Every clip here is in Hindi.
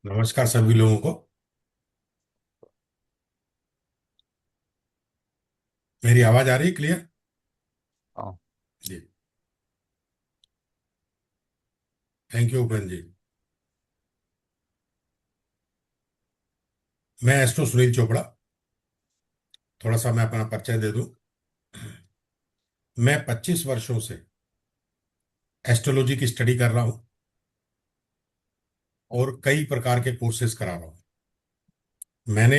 नमस्कार सभी लोगों को। मेरी आवाज आ रही है क्लियर? हाँ। जी। थैंक यू उपेंद्र जी। मैं एस्ट्रो सुनील चोपड़ा। थोड़ा सा मैं अपना परिचय दे दूं। मैं 25 वर्षों से एस्ट्रोलॉजी की स्टडी कर रहा हूं और कई प्रकार के कोर्सेज करा रहा हूं। मैंने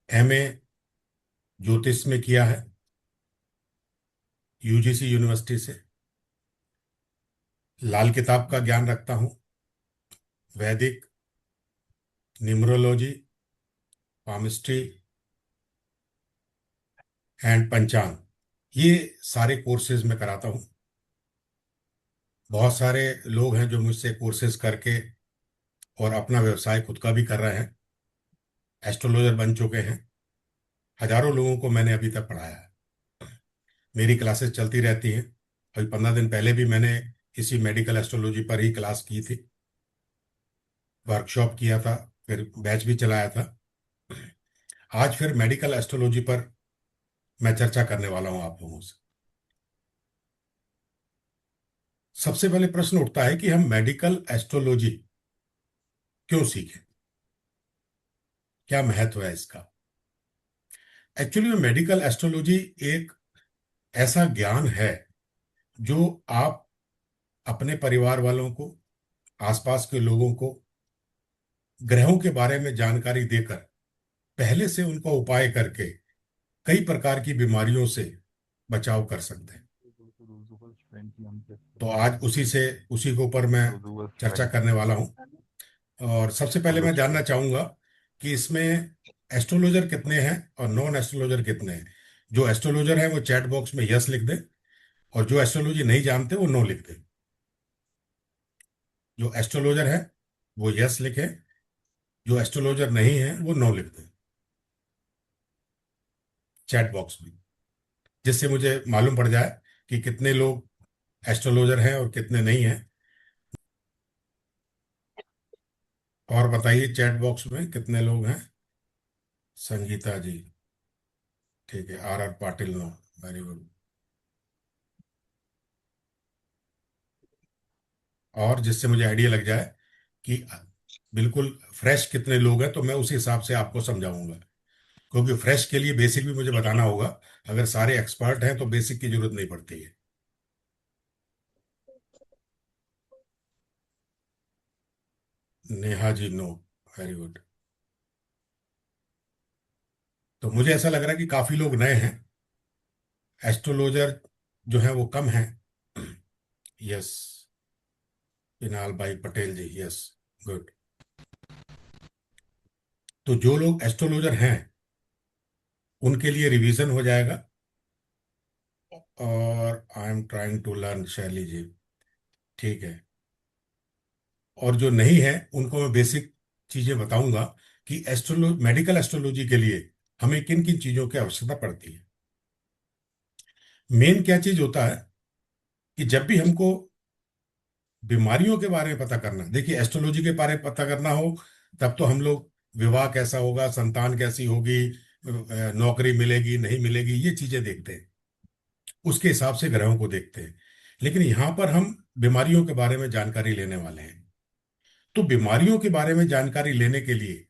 एमए ज्योतिष में किया है यूजीसी यूनिवर्सिटी से। लाल किताब का ज्ञान रखता हूं। वैदिक, न्यूमरोलॉजी, पामिस्ट्री एंड पंचांग, ये सारे कोर्सेज में कराता हूं। बहुत सारे लोग हैं जो मुझसे कोर्सेज करके और अपना व्यवसाय खुद का भी कर रहे हैं, एस्ट्रोलॉजर बन चुके हैं। हजारों लोगों को मैंने अभी तक पढ़ाया है। मेरी क्लासेस चलती रहती हैं। अभी 15 दिन पहले भी मैंने इसी मेडिकल एस्ट्रोलॉजी पर ही क्लास की थी, वर्कशॉप किया था, फिर बैच भी चलाया था। आज फिर मेडिकल एस्ट्रोलॉजी पर मैं चर्चा करने वाला हूं आप लोगों से। सबसे पहले प्रश्न उठता है कि हम मेडिकल एस्ट्रोलॉजी क्यों सीखें, क्या महत्व है इसका। एक्चुअली में मेडिकल एस्ट्रोलॉजी एक ऐसा ज्ञान है जो आप अपने परिवार वालों को, आसपास के लोगों को ग्रहों के बारे में जानकारी देकर पहले से उनका उपाय करके कई प्रकार की बीमारियों से बचाव कर सकते हैं। तो आज उसी के ऊपर मैं चर्चा करने वाला हूं। और सबसे पहले मैं जानना चाहूंगा कि इसमें एस्ट्रोलॉजर कितने हैं और नॉन एस्ट्रोलॉजर कितने हैं। जो एस्ट्रोलॉजर है वो चैट बॉक्स में यस लिख दे, और जो एस्ट्रोलॉजी नहीं जानते वो नो लिख दे। जो एस्ट्रोलॉजर है वो यस लिखे, जो एस्ट्रोलॉजर नहीं है वो नो लिख दे चैट बॉक्स में, जिससे मुझे मालूम पड़ जाए कि कितने लोग एस्ट्रोलॉजर हैं और कितने नहीं हैं। और बताइए चैट बॉक्स में कितने लोग हैं। संगीता जी, ठीक है। R R Patil, no, very good. और जिससे मुझे आइडिया लग जाए कि बिल्कुल फ्रेश कितने लोग हैं, तो मैं उसी हिसाब से आपको समझाऊंगा। क्योंकि फ्रेश के लिए बेसिक भी मुझे बताना होगा। अगर सारे एक्सपर्ट हैं तो बेसिक की जरूरत नहीं पड़ती है। Neha ji, no, very good. तो मुझे ऐसा लग रहा है कि काफी लोग नए हैं। एस्ट्रोलॉजर जो है वो कम है। यस। पिनाल भाई पटेल जी, यस, गुड। तो जो लोग एस्ट्रोलॉजर हैं उनके लिए रिवीजन हो जाएगा। और I am trying to learn, Shaili ji, ठीक है। और जो नहीं है उनको मैं बेसिक चीजें बताऊंगा कि मेडिकल एस्ट्रोलॉजी के लिए हमें किन किन चीजों की आवश्यकता पड़ती है। मेन क्या चीज होता है कि जब भी हमको बीमारियों के बारे में पता करना, देखिए एस्ट्रोलॉजी के बारे में पता करना हो तब तो हम लोग विवाह कैसा होगा, संतान कैसी होगी, नौकरी मिलेगी नहीं मिलेगी, ये चीजें देखते हैं। उसके हिसाब से ग्रहों को देखते हैं। लेकिन यहाँ पर हम बीमारियों के बारे में जानकारी लेने वाले हैं। तो बीमारियों के बारे में जानकारी लेने के लिए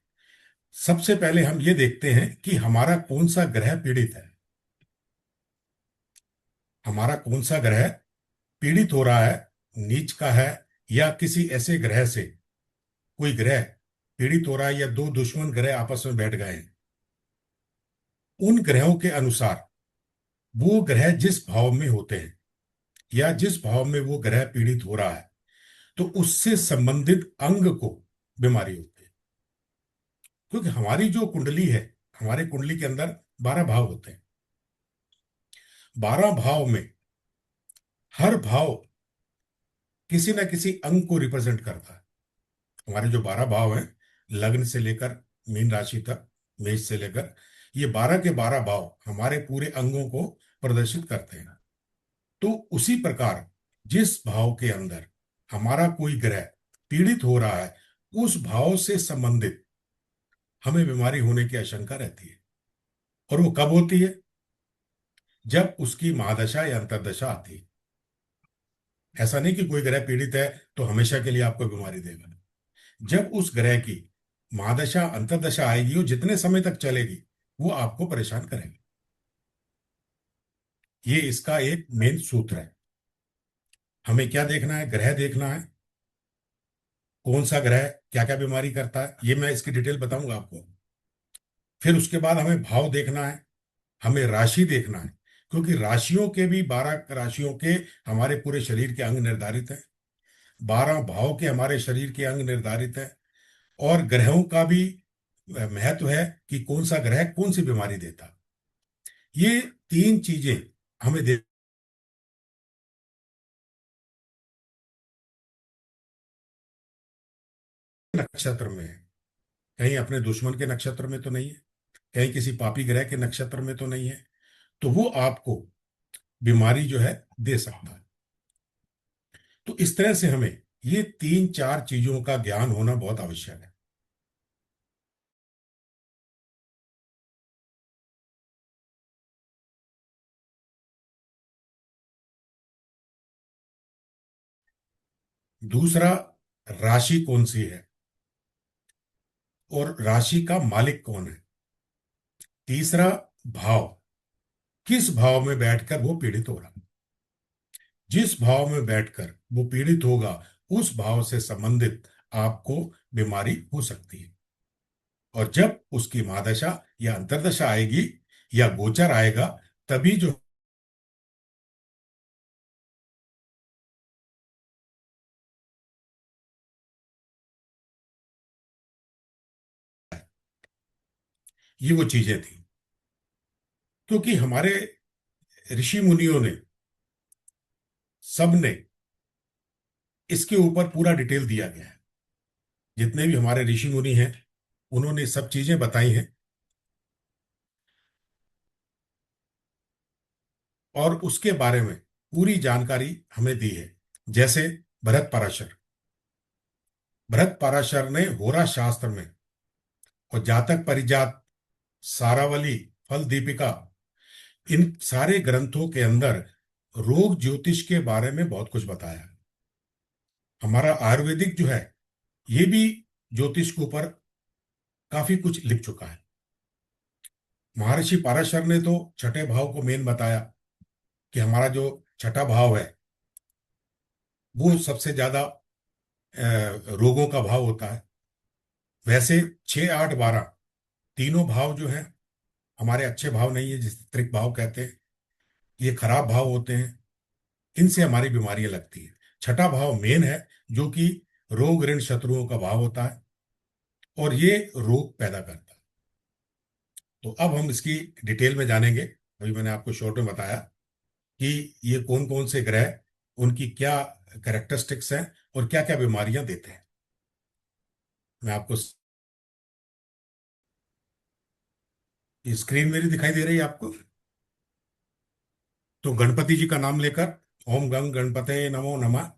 सबसे पहले हम ये देखते हैं कि हमारा कौन सा ग्रह पीड़ित है। हमारा कौन सा ग्रह पीड़ित हो रहा है, नीच का है, या किसी ऐसे ग्रह से कोई ग्रह पीड़ित हो रहा है, या दो दुश्मन ग्रह आपस में बैठ गए हैं। उन ग्रहों के अनुसार वो ग्रह जिस भाव में होते हैं या जिस भाव में वो ग्रह पीड़ित हो रहा है, तो उससे संबंधित अंग को बीमारी होती है। क्योंकि हमारी जो कुंडली है, हमारे कुंडली के अंदर 12 भाव होते हैं। 12 भाव में हर भाव किसी ना किसी अंग को रिप्रेजेंट करता है। हमारे जो 12 भाव हैं, लग्न से लेकर मीन राशि तक, मेष से लेकर, ये 12 के 12 भाव हमारे पूरे अंगों को प्रदर्शित करते हैं। तो उसी प्रकार जिस भाव के अंदर हमारा कोई ग्रह पीड़ित हो रहा है, उस भाव से संबंधित हमें बीमारी होने की आशंका रहती है। और वो कब होती है? जब उसकी महादशा या अंतर्दशा आती है। ऐसा नहीं कि कोई ग्रह पीड़ित है तो हमेशा के लिए आपको बीमारी देगा। जब उस ग्रह की महादशा अंतर्दशा आएगी, वो जितने समय तक चलेगी वो आपको परेशान करेगी। ये इसका एक मेन सूत्र है। हमें क्या देखना है? ग्रह देखना है, कौन सा ग्रह क्या क्या बीमारी करता है, ये मैं इसकी डिटेल बताऊंगा आपको। फिर उसके बाद हमें भाव देखना है, हमें राशि देखना है, क्योंकि राशियों के भी 12 राशियों के हमारे पूरे शरीर के अंग निर्धारित हैं। 12 भाव के हमारे शरीर के अंग निर्धारित है। और ग्रहों का भी महत्व है कि कौन सा ग्रह कौन सी बीमारी देता। ये तीन चीजें हमें नक्षत्र में है। कहीं अपने दुश्मन के नक्षत्र में तो नहीं है, कहीं किसी पापी ग्रह के नक्षत्र में तो नहीं है, तो वो आपको बीमारी जो है दे सकता है। तो इस तरह से हमें ये तीन चार चीजों का ज्ञान होना बहुत आवश्यक है। दूसरा, राशि कौन सी है और राशि का मालिक कौन है। तीसरा, भाव, किस भाव में बैठकर वो पीड़ित हो रहा है। जिस भाव में बैठकर वो पीड़ित होगा, उस भाव से संबंधित आपको बीमारी हो सकती है। और जब उसकी महादशा या अंतर्दशा आएगी या गोचर आएगा, तभी जो ये वो चीजें थी। क्योंकि हमारे ऋषि मुनियों ने सबने इसके ऊपर पूरा डिटेल दिया गया है। जितने भी हमारे ऋषि मुनि हैं, उन्होंने सब चीजें बताई हैं। और उसके बारे में पूरी जानकारी हमें दी है। जैसे भरत पराशर, भरत पराशर ने होरा शास्त्र में और जातक परिजात, सारावली, फल दीपिका, इन सारे ग्रंथों के अंदर रोग ज्योतिष के बारे में बहुत कुछ बताया है। हमारा आयुर्वेदिक जो है, ये भी ज्योतिष के ऊपर काफी कुछ लिख चुका है। महर्षि पाराशर ने तो छठे भाव को मेन बताया कि हमारा जो छठा भाव है वो सबसे ज्यादा रोगों का भाव होता है। वैसे 6, 8, 12 तीनों भाव जो हैं हमारे अच्छे भाव नहीं है, जिसे त्रिक भाव कहते हैं। ये खराब भाव होते हैं, इनसे हमारी बीमारियां लगती है। छठा भाव मेन है, जो कि रोग ऋण शत्रुओं का भाव होता है और ये रोग पैदा करता है। तो अब हम इसकी डिटेल में जानेंगे। अभी मैंने आपको शॉर्ट में बताया कि ये कौन कौन से ग्रह, उनकी क्या कैरेक्टरिस्टिक्स हैं और क्या क्या बीमारियां देते हैं। मैं आपको स्क्रीन मेरी दिखाई दे रही है आपको? तो गणपति जी का नाम लेकर ओम गंग गणपते नमो नमः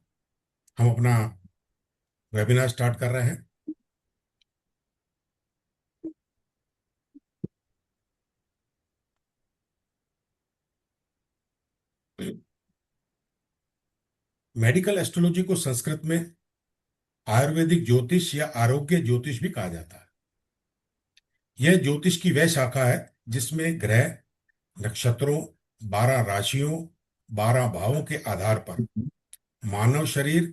हम अपना वेबिनार स्टार्ट कर रहे हैं। मेडिकल एस्ट्रोलॉजी को संस्कृत में आयुर्वेदिक ज्योतिष या आरोग्य ज्योतिष भी कहा जाता है। यह ज्योतिष की वह शाखा है जिसमें ग्रह, नक्षत्रों, 12 राशियों, 12 भावों के आधार पर मानव शरीर,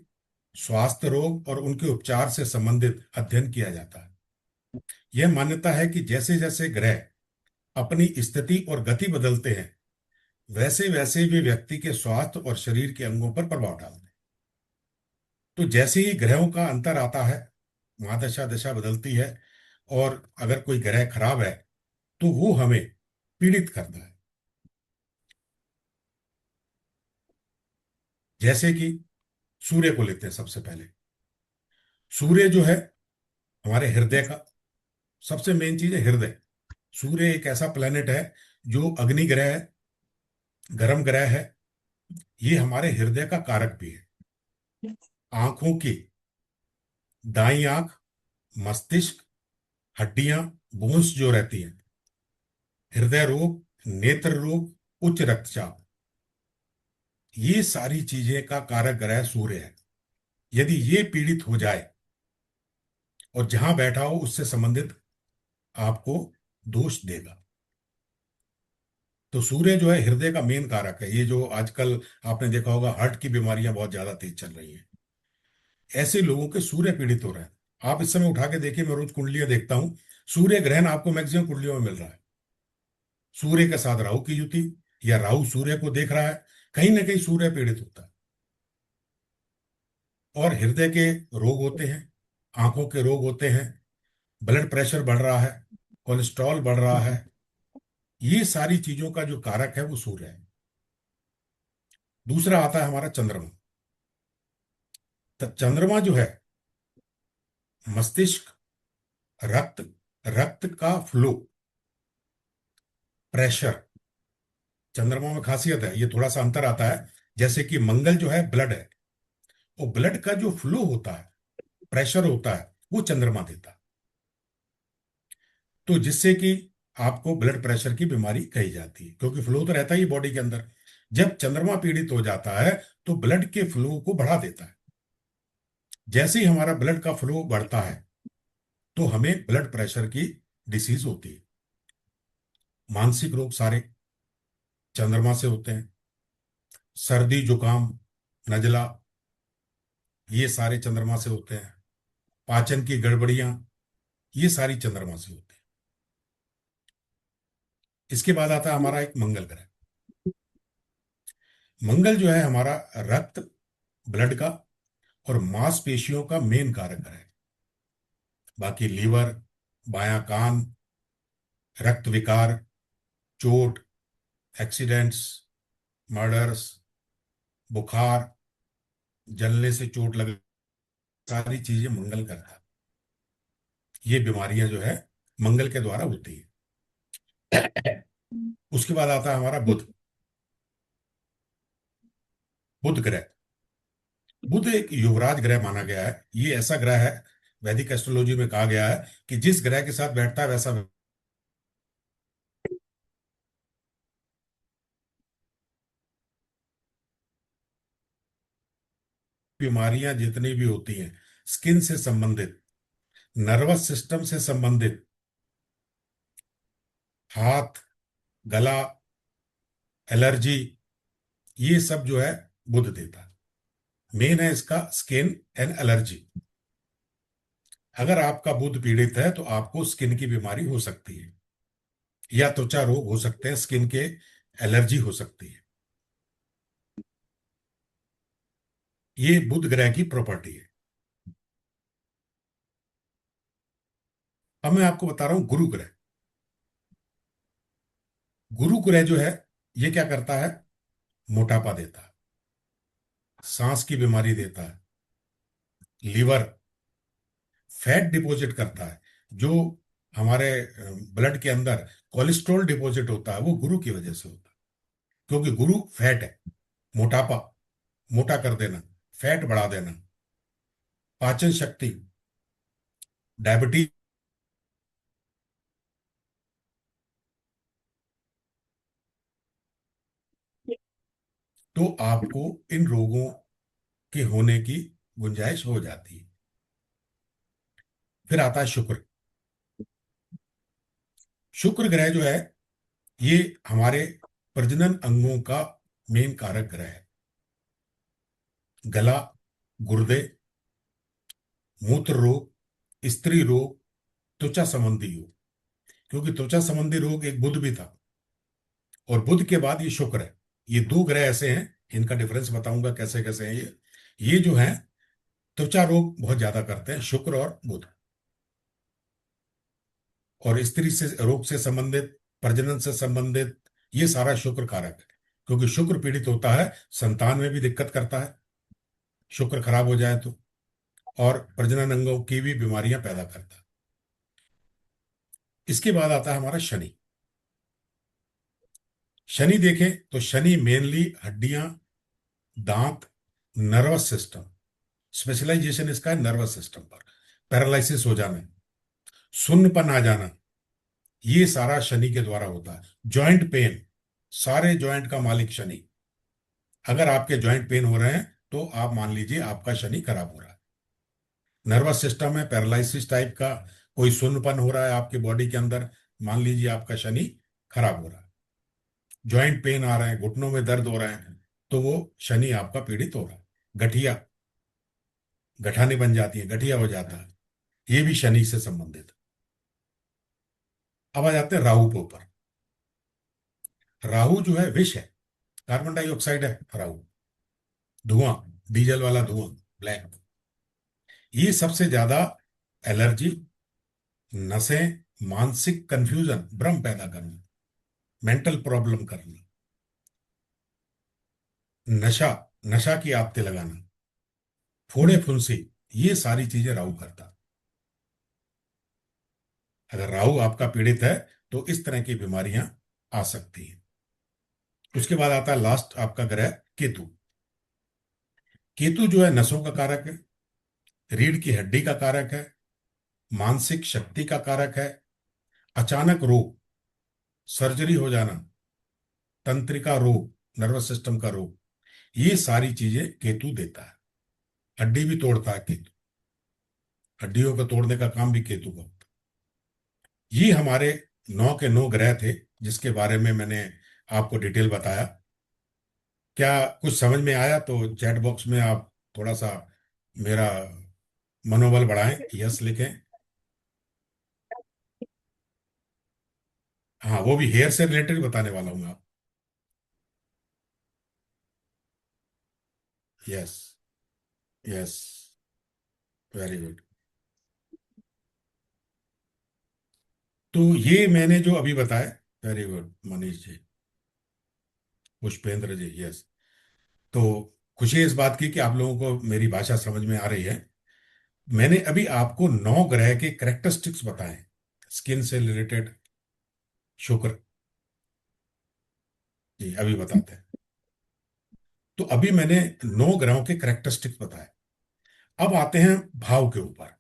स्वास्थ्य, रोग और उनके उपचार से संबंधित अध्ययन किया जाता है। यह मान्यता है कि जैसे जैसे ग्रह अपनी स्थिति और गति बदलते हैं, वैसे वैसे वे व्यक्ति के स्वास्थ्य और शरीर के अंगों पर प्रभाव डालते हैं। तो जैसे ही ग्रहों का अंतर आता है, महादशा दशा बदलती है, और अगर कोई ग्रह खराब है तो वो हमें पीड़ित करता है। जैसे कि सूर्य को लेते हैं सबसे पहले। सूर्य जो है हमारे हृदय का सबसे मेन चीज है, हृदय। सूर्य एक ऐसा प्लेनेट है जो अग्नि ग्रह है, गर्म ग्रह है। ये हमारे हृदय का कारक भी है। आंखों की दाई आंख मस्तिष्क, हड्डियां, बोन्स जो रहती हैं, हृदय रोग, नेत्र रोग, उच्च रक्तचाप, ये सारी चीजें का कारक ग्रह सूर्य है। यदि ये पीड़ित हो जाए और जहां बैठा हो उससे संबंधित आपको दोष देगा। तो सूर्य जो है हृदय का मेन कारक है। ये जो आजकल आपने देखा होगा हार्ट की बीमारियां बहुत ज्यादा तेज चल रही हैं, ऐसे लोगों के सूर्य पीड़ित हो रहे हैं। आप इस समय उठा के देखिए, मैं रोज कुंडलियां देखता हूं, सूर्य ग्रहण आपको मैक्सिमम कुंडलियों में मिल रहा है। सूर्य के साथ राहु की युति, या राहु सूर्य को देख रहा है, कहीं ना कहीं सूर्य पीड़ित होता है। और हृदय के रोग होते हैं, आंखों के रोग होते हैं, ब्लड प्रेशर बढ़ रहा है, कोलेस्ट्रॉल बढ़ रहा है, ये सारी चीजों का जो कारक है वो सूर्य है। दूसरा आता है हमारा चंद्रमा। तो चंद्रमा जो है मस्तिष्क, रक्त, रक्त का फ्लो, प्रेशर। चंद्रमा में खासियत है, ये थोड़ा सा अंतर आता है। जैसे कि मंगल जो है ब्लड है, वो ब्लड का जो फ्लो होता है, प्रेशर होता है, वो चंद्रमा देता है। तो जिससे कि आपको ब्लड प्रेशर की बीमारी कही जाती है, क्योंकि फ्लो तो रहता ही बॉडी के अंदर। जब चंद्रमा पीड़ित हो जाता है तो ब्लड के फ्लो को बढ़ा देता है। जैसे ही हमारा ब्लड का फ्लो बढ़ता है तो हमें ब्लड प्रेशर की डिसीज होती है। मानसिक रोग सारे चंद्रमा से होते हैं। सर्दी जुकाम, नजला, ये सारे चंद्रमा से होते हैं। पाचन की गड़बड़ियां, ये सारी चंद्रमा से होती है। इसके बाद आता है हमारा एक मंगल ग्रह। मंगल जो है हमारा रक्त, ब्लड का और मांसपेशियों का मेन कारक है। बाकी लीवर, बायां कान, रक्त विकार, चोट, एक्सीडेंट्स, मर्डर्स, बुखार, जलने से चोट लग, सारी चीजें मंगल करता है। ये बीमारियां जो है मंगल के द्वारा होती है। उसके बाद आता है हमारा बुध। बुध ग्रह, बुध एक युवराज ग्रह माना गया है। ये ऐसा ग्रह है, वैदिक एस्ट्रोलॉजी में कहा गया है कि जिस ग्रह के साथ बैठता है वैसा बीमारियां जितनी भी होती हैं, स्किन से संबंधित, नर्वस सिस्टम से संबंधित, हाथ, गला, एलर्जी, ये सब जो है बुध देता है। मेन है इसका स्किन एंड एलर्जी। अगर आपका बुध पीड़ित है तो आपको स्किन की बीमारी हो सकती है, या त्वचा रोग हो सकते हैं, स्किन के एलर्जी हो सकती है। ये बुध ग्रह की प्रॉपर्टी है। अब मैं आपको बता रहा हूं गुरु ग्रह। गुरु ग्रह जो है ये क्या करता है, मोटापा देता है, सांस की बीमारी देता है, लीवर, फैट डिपॉजिट करता है। जो हमारे ब्लड के अंदर कोलेस्ट्रॉल डिपॉजिट होता है वो गुरु की वजह से होता है, क्योंकि गुरु फैट है। मोटापा, मोटा कर देना, फैट बढ़ा देना, पाचन शक्ति, डायबिटीज। तो आपको इन रोगों के होने की गुंजाइश हो जाती है। फिर आता है शुक्र। शुक्र ग्रह जो है ये हमारे प्रजनन अंगों का मेन कारक ग्रह है। गला, गुर्दे, मूत्र रोग, स्त्री रोग, त्वचा संबंधी रोग। क्योंकि त्वचा संबंधी रोग एक बुध भी था, और बुध के बाद ये शुक्र है। ये दो ग्रह ऐसे हैं, इनका डिफरेंस बताऊंगा कैसे कैसे हैं ये जो है त्वचा रोग बहुत ज्यादा करते हैं, शुक्र और बुध। और स्त्री से रोग से संबंधित, प्रजनन से संबंधित, ये सारा शुक्र कारक है। क्योंकि शुक्र पीड़ित होता है, संतान में भी दिक्कत करता है शुक्र खराब हो जाए तो, और प्रजनन अंगों की भी बीमारियां पैदा करता है। इसके बाद आता है हमारा शनि। शनि देखें तो शनि मेनली हड्डियां, दांत, नर्वस सिस्टम, स्पेशलाइजेशन इसका है नर्वस सिस्टम पर। पैरालिसिस हो जाना, सुन्नपन आ जाना, ये सारा शनि के द्वारा होता है। जॉइंट पेन, सारे जॉइंट का मालिक शनि। अगर आपके जॉइंट पेन हो रहे हैं तो आप मान लीजिए आपका शनि खराब हो रहा है। नर्वस सिस्टम में पैरालिसिस टाइप का कोई सुन्नपन हो रहा है आपकी बॉडी के अंदर, मान लीजिए आपका शनि खराब हो रहा है। जॉइंट पेन आ रहे हैं, घुटनों में दर्द हो रहे हैं, तो वो शनि आपका पीड़ित हो रहा है। गठिया, गठाने बन जाती है, गठिया हो जाता है, ये भी शनि से संबंधित। अब आ जाते हैं राहु के ऊपर। राहु जो है विष है, कार्बन डाइऑक्साइड है राहु, धुआं, डीजल वाला धुआं, ब्लैक। ये सबसे ज्यादा एलर्जी, नसें, मानसिक कंफ्यूजन, भ्रम पैदा करना, मेंटल प्रॉब्लम करना, नशा, नशा की आदतें लगाना, फोड़े फुंसी, ये सारी चीजें राहु करता। अगर राहु आपका पीड़ित है तो इस तरह की बीमारियां आ सकती हैं। उसके बाद आता है लास्ट आपका ग्रह केतु। केतु जो है नसों का कारक है, रीढ़ की हड्डी का कारक है, मानसिक शक्ति का कारक है, अचानक रोग, सर्जरी हो जाना, तंत्रिका रोग, नर्वस सिस्टम का रोग, ये सारी चीजें केतु देता है। हड्डी भी तोड़ता है केतु, हड्डियों को तोड़ने का काम भी केतु का होता है। ये हमारे 9 के 9 ग्रह थे जिसके बारे में मैंने आपको डिटेल बताया। क्या कुछ समझ में आया? तो चैट बॉक्स में आप थोड़ा सा मेरा मनोबल बढ़ाएं, यस लिखें। हाँ, वो भी हेयर से रिलेटेड बताने वाला हूँ आप। Yes, yes, very good. तो ये मैंने जो अभी बताया, वेरी गुड मनीष जी, पुष्पेंद्र जी, यस। तो खुशी इस बात की कि आप लोगों को मेरी भाषा समझ में आ रही है। मैंने अभी आपको 9 ग्रह के करेक्टरिस्टिक्स बताए, स्किन से रिलेटेड। शुक्र, जी अभी बताते हैं। तो अभी मैंने 9 ग्रहों के करेक्टरिस्टिक्स बताए। अब आते हैं भाव के ऊपर,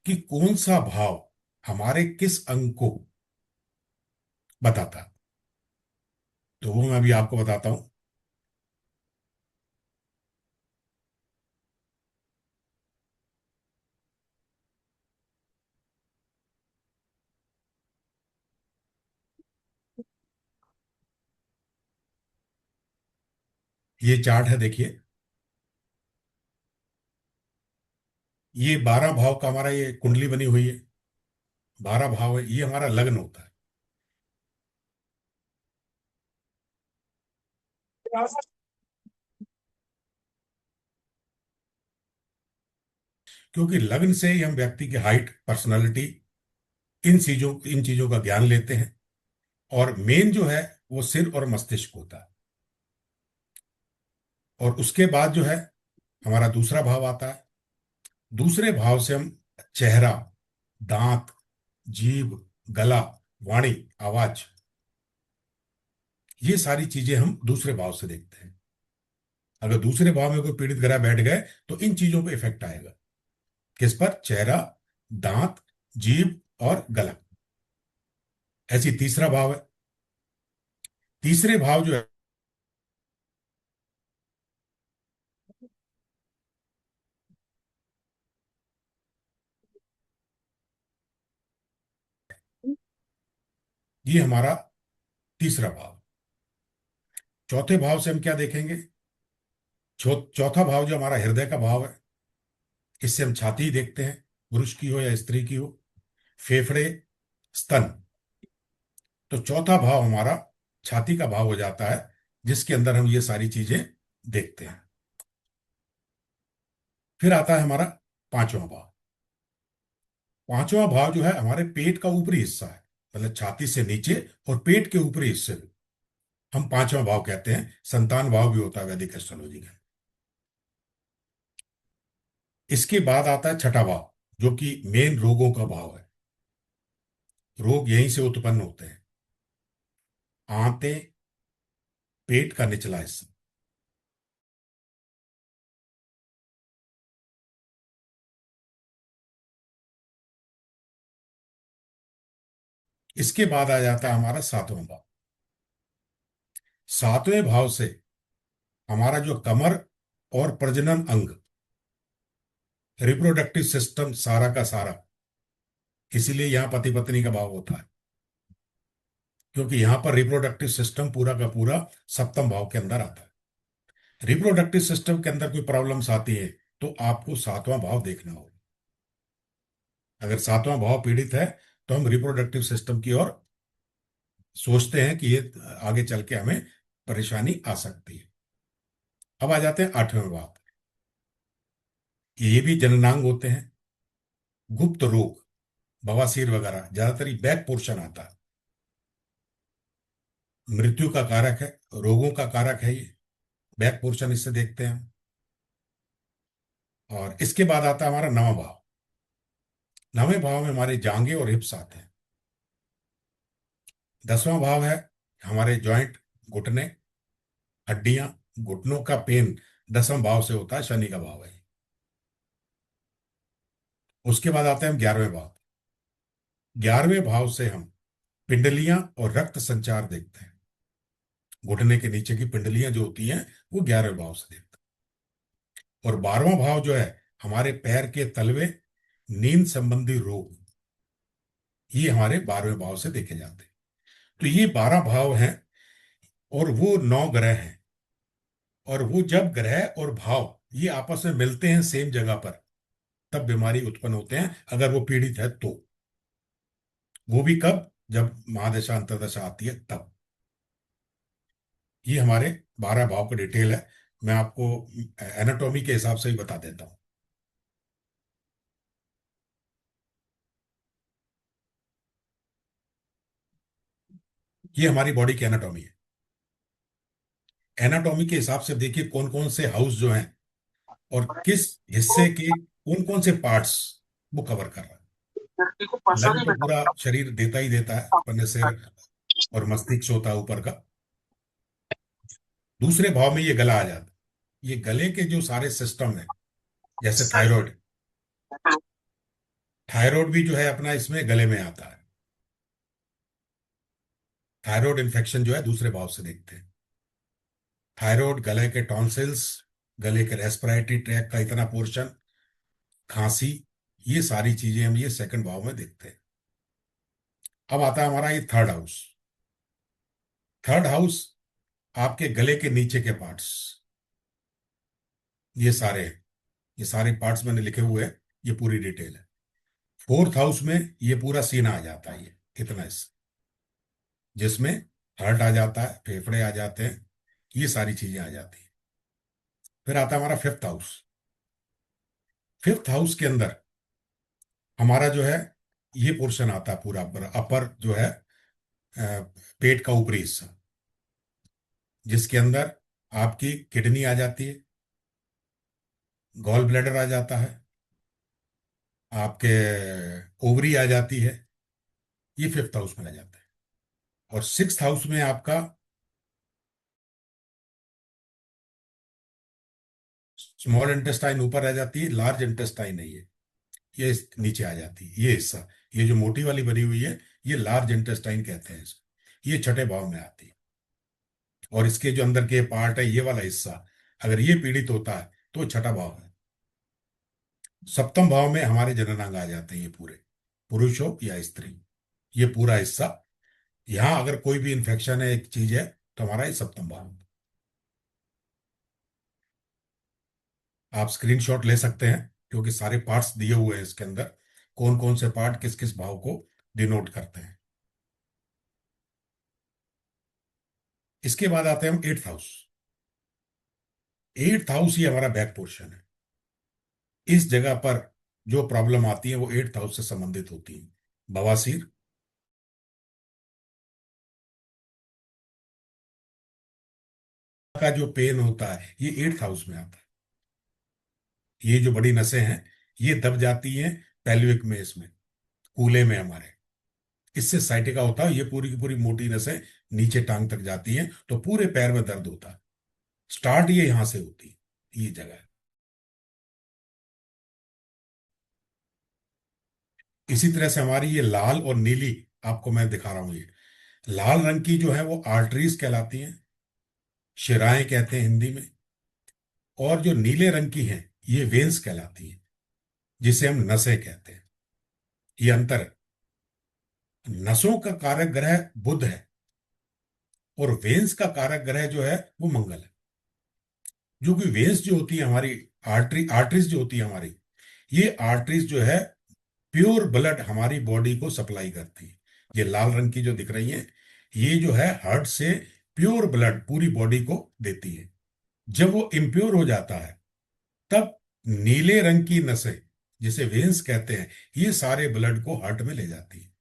कि कौन सा भाव हमारे किस अंग को बताता है। तो वो मैं अभी आपको बताता हूं। ये चार्ट है, देखिए। ये 12 भाव का हमारा ये कुंडली बनी हुई है। 12 भाव है, ये हमारा लग्न होता है। क्योंकि लग्न से ही हम व्यक्ति की हाइट, पर्सनालिटी, इन चीजों का ज्ञान लेते हैं। और मेन जो है वो सिर और मस्तिष्क होता है। और उसके बाद जो है हमारा दूसरा भाव आता है। दूसरे भाव से हम चेहरा, दांत, जीभ, गला, वाणी, आवाज, ये सारी चीजें हम दूसरे भाव से देखते हैं। अगर दूसरे भाव में कोई पीड़ित ग्रह बैठ गए तो इन चीजों पे इफेक्ट आएगा। किस पर? चेहरा, दांत, जीभ और गला। ऐसी तीसरा भाव है। तीसरे भाव जो है, ये हमारा तीसरा भाव। चौथे भाव से हम क्या देखेंगे? चौथा भाव जो हमारा हृदय का भाव है, इससे हम छाती देखते हैं, पुरुष की हो या स्त्री की हो, फेफड़े, स्तन। तो चौथा भाव हमारा छाती का भाव हो जाता है, जिसके अंदर हम ये सारी चीजें देखते हैं। फिर आता है हमारा पांचवा भाव। पांचवा भाव जो है हमारे पेट का ऊपरी हिस्सा है, मतलब छाती से नीचे और पेट के ऊपरी हिस्से में हम पांचवा भाव कहते हैं। संतान भाव भी होता है वैदिक एस्ट्रोलॉजी का। इसके बाद आता है छठा भाव, जो कि मेन रोगों का भाव है। रोग यहीं से उत्पन्न होते हैं। आंतें, पेट का निचला हिस्सा, इसके बाद आ जाता है हमारा सातवां भाव। सातवें भाव से हमारा जो कमर और प्रजनन अंग, रिप्रोडक्टिव सिस्टम सारा का सारा, इसीलिए यहां पति पत्नी का भाव होता है, क्योंकि यहां पर रिप्रोडक्टिव सिस्टम पूरा का पूरा सप्तम भाव के अंदर आता है। रिप्रोडक्टिव सिस्टम के अंदर कोई प्रॉब्लम्स आती है तो आपको सातवां भाव देखना होगा। अगर सातवां भाव पीड़ित है तो हम रिप्रोडक्टिव सिस्टम की ओर सोचते हैं कि ये आगे चल के हमें परेशानी आ सकती है। अब आ जाते हैं आठवें भाव। ये भी जननांग होते हैं। गुप्त रोग, बवासीर वगैरह, ज्यादातर बैक पोर्शन आता है। मृत्यु का कारक है, रोगों का कारक है ये, बैक पोर्शन इससे देखते हैं हम। और इसके बाद आता है हमारा नवां भाव। नवें भाव में हमारे जांघें और हिप्स आते हैं। 10वां भाव है हमारे जॉइंट, घुटने, हड्डियां, घुटनों का पेन 10वां भाव से होता है, शनि का भाव है। उसके बाद आते हैं हम 11वें भाव। 11वें भाव से हम पिंडलियां और रक्त संचार देखते हैं। घुटने के नीचे की पिंडलियां जो होती हैं वो 11वें भाव से देखते हैं। और 12वां भाव जो है हमारे पैर के तलवे, नींद संबंधी रोग, ये हमारे 12वें भाव से देखे जाते हैं। तो ये 12 भाव हैं और वो 9 ग्रह हैं। और वो जब ग्रह और भाव ये आपस में मिलते हैं सेम जगह पर, तब बीमारी उत्पन्न होते हैं, अगर वो पीड़ित है तो। वो भी कब? जब महादशा अंतर्दशा आती है तब। ये हमारे 12 भाव का डिटेल है। मैं आपको एनाटॉमी के हिसाब से ही बता देता हूँ। ये हमारी बॉडी की एनाटॉमी है। एनाटॉमी के हिसाब से देखिए कौन कौन से हाउस जो हैं और किस हिस्से के कौन कौन से पार्ट्स वो कवर कर रहा है। लंग तो पूरा शरीर देता ही देता है, अपने सिर और मस्तिष्क होता है ऊपर का। दूसरे भाव में ये गला आ जाता है। ये गले के जो सारे सिस्टम है, जैसे थायराइड, थायराइड भी जो है अपना इसमें गले में आता है। थायराइड इन्फेक्शन जो है दूसरे भाव से देखते हैं। थायराइड, गले के टॉन्सिल्स, गले के रेस्पिरेटरी ट्रैक का इतना पोर्शन, खांसी, ये सारी चीजें हम ये सेकंड भाव में देखते हैं। अब आता है हमारा ये थर्ड हाउस। थर्ड हाउस आपके गले के नीचे के पार्ट्स, ये सारे हैं। ये सारे पार्ट्स मैंने लिखे हुए हैं, ये पूरी डिटेल है। फोर्थ हाउस में ये पूरा सीना आ जाता है, ये इतना हिस्सा, जिसमें हार्ट आ जाता है, फेफड़े आ जाते हैं, ये सारी चीजें आ जाती हैं। फिर आता है हमारा फिफ्थ हाउस। फिफ्थ हाउस के अंदर हमारा जो है ये पोर्शन आता है पूरा, अपर जो है पेट का ऊपरी हिस्सा, जिसके अंदर आपकी किडनी आ जाती है, गॉल ब्लैडर आ जाता है, आपके ओवरी आ जाती है। ये फिफ्थ हाउस में आ जाता है। और सिक्स्थ हाउस में आपका स्मॉल इंटेस्टाइन ऊपर रह जाती है, लार्ज इंटेस्टाइन है ये नीचे आ जाती है, ये हिस्सा, ये जो मोटी वाली बनी हुई है, ये लार्ज इंटेस्टाइन कहते हैं इसको। ये छठे भाव में आती है। और इसके जो अंदर के पार्ट है, ये वाला हिस्सा, अगर ये पीड़ित होता है तो छठा भाव है। सप्तम भाव में हमारे जननांग आ जाते हैं, ये पूरे, पुरुष हो या स्त्री, ये पूरा हिस्सा। यहां अगर कोई भी इंफेक्शन है, एक चीज है, तो हमारा ये सप्तम भाव। आप स्क्रीनशॉट ले सकते हैं, क्योंकि सारे पार्ट्स दिए हुए हैं इसके अंदर, कौन कौन से पार्ट किस किस भाव को डिनोट करते हैं। इसके बाद आते हैं हम एट्थ हाउस। एट्थ हाउस ही हमारा बैक पोर्शन है। इस जगह पर जो प्रॉब्लम आती है वो एट्थ हाउस से संबंधित होती है। बवासीर, का जो पेन होता है ये एट्थ हाउस में आता है। ये जो बड़ी नसें हैं ये दब जाती हैं पेल्विक में, इसमें कूल्हे में हमारे, इससे साइटिका होता है, ये पूरी की पूरी मोटी नसें नीचे टांग तक जाती हैं, तो पूरे पैर में दर्द होता है। स्टार्ट ये यहां से होती है, ये जगह है। इसी तरह से हमारी ये लाल और नीली आपको मैं दिखा रहा हूं ये। लाल रंग की जो है वो आर्टरीज कहलाती हैं, शिराएं कहते हैं हिंदी में। और जो नीले रंग की हैं ये वेन्स कहलाती हैं, जिसे हम नसें कहते हैं। ये अंतर है। नसों का कारक ग्रह बुध है, और वेन्स का कारक ग्रह जो है वो मंगल है। जो कि वेन्स जो होती है हमारी, आर्टरीज जो होती है हमारी, ये आर्टरीज जो है प्योर ब्लड हमारी बॉडी को सप्लाई करती है। ये लाल रंग की जो दिख रही है, ये जो है हार्ट से प्योर ब्लड पूरी बॉडी को देती है। जब वो इम्प्योर हो जाता है, तब नीले रंग की नसें, जिसे वेन्स कहते हैं, ये सारे ब्लड को हार्ट में ले जाती है।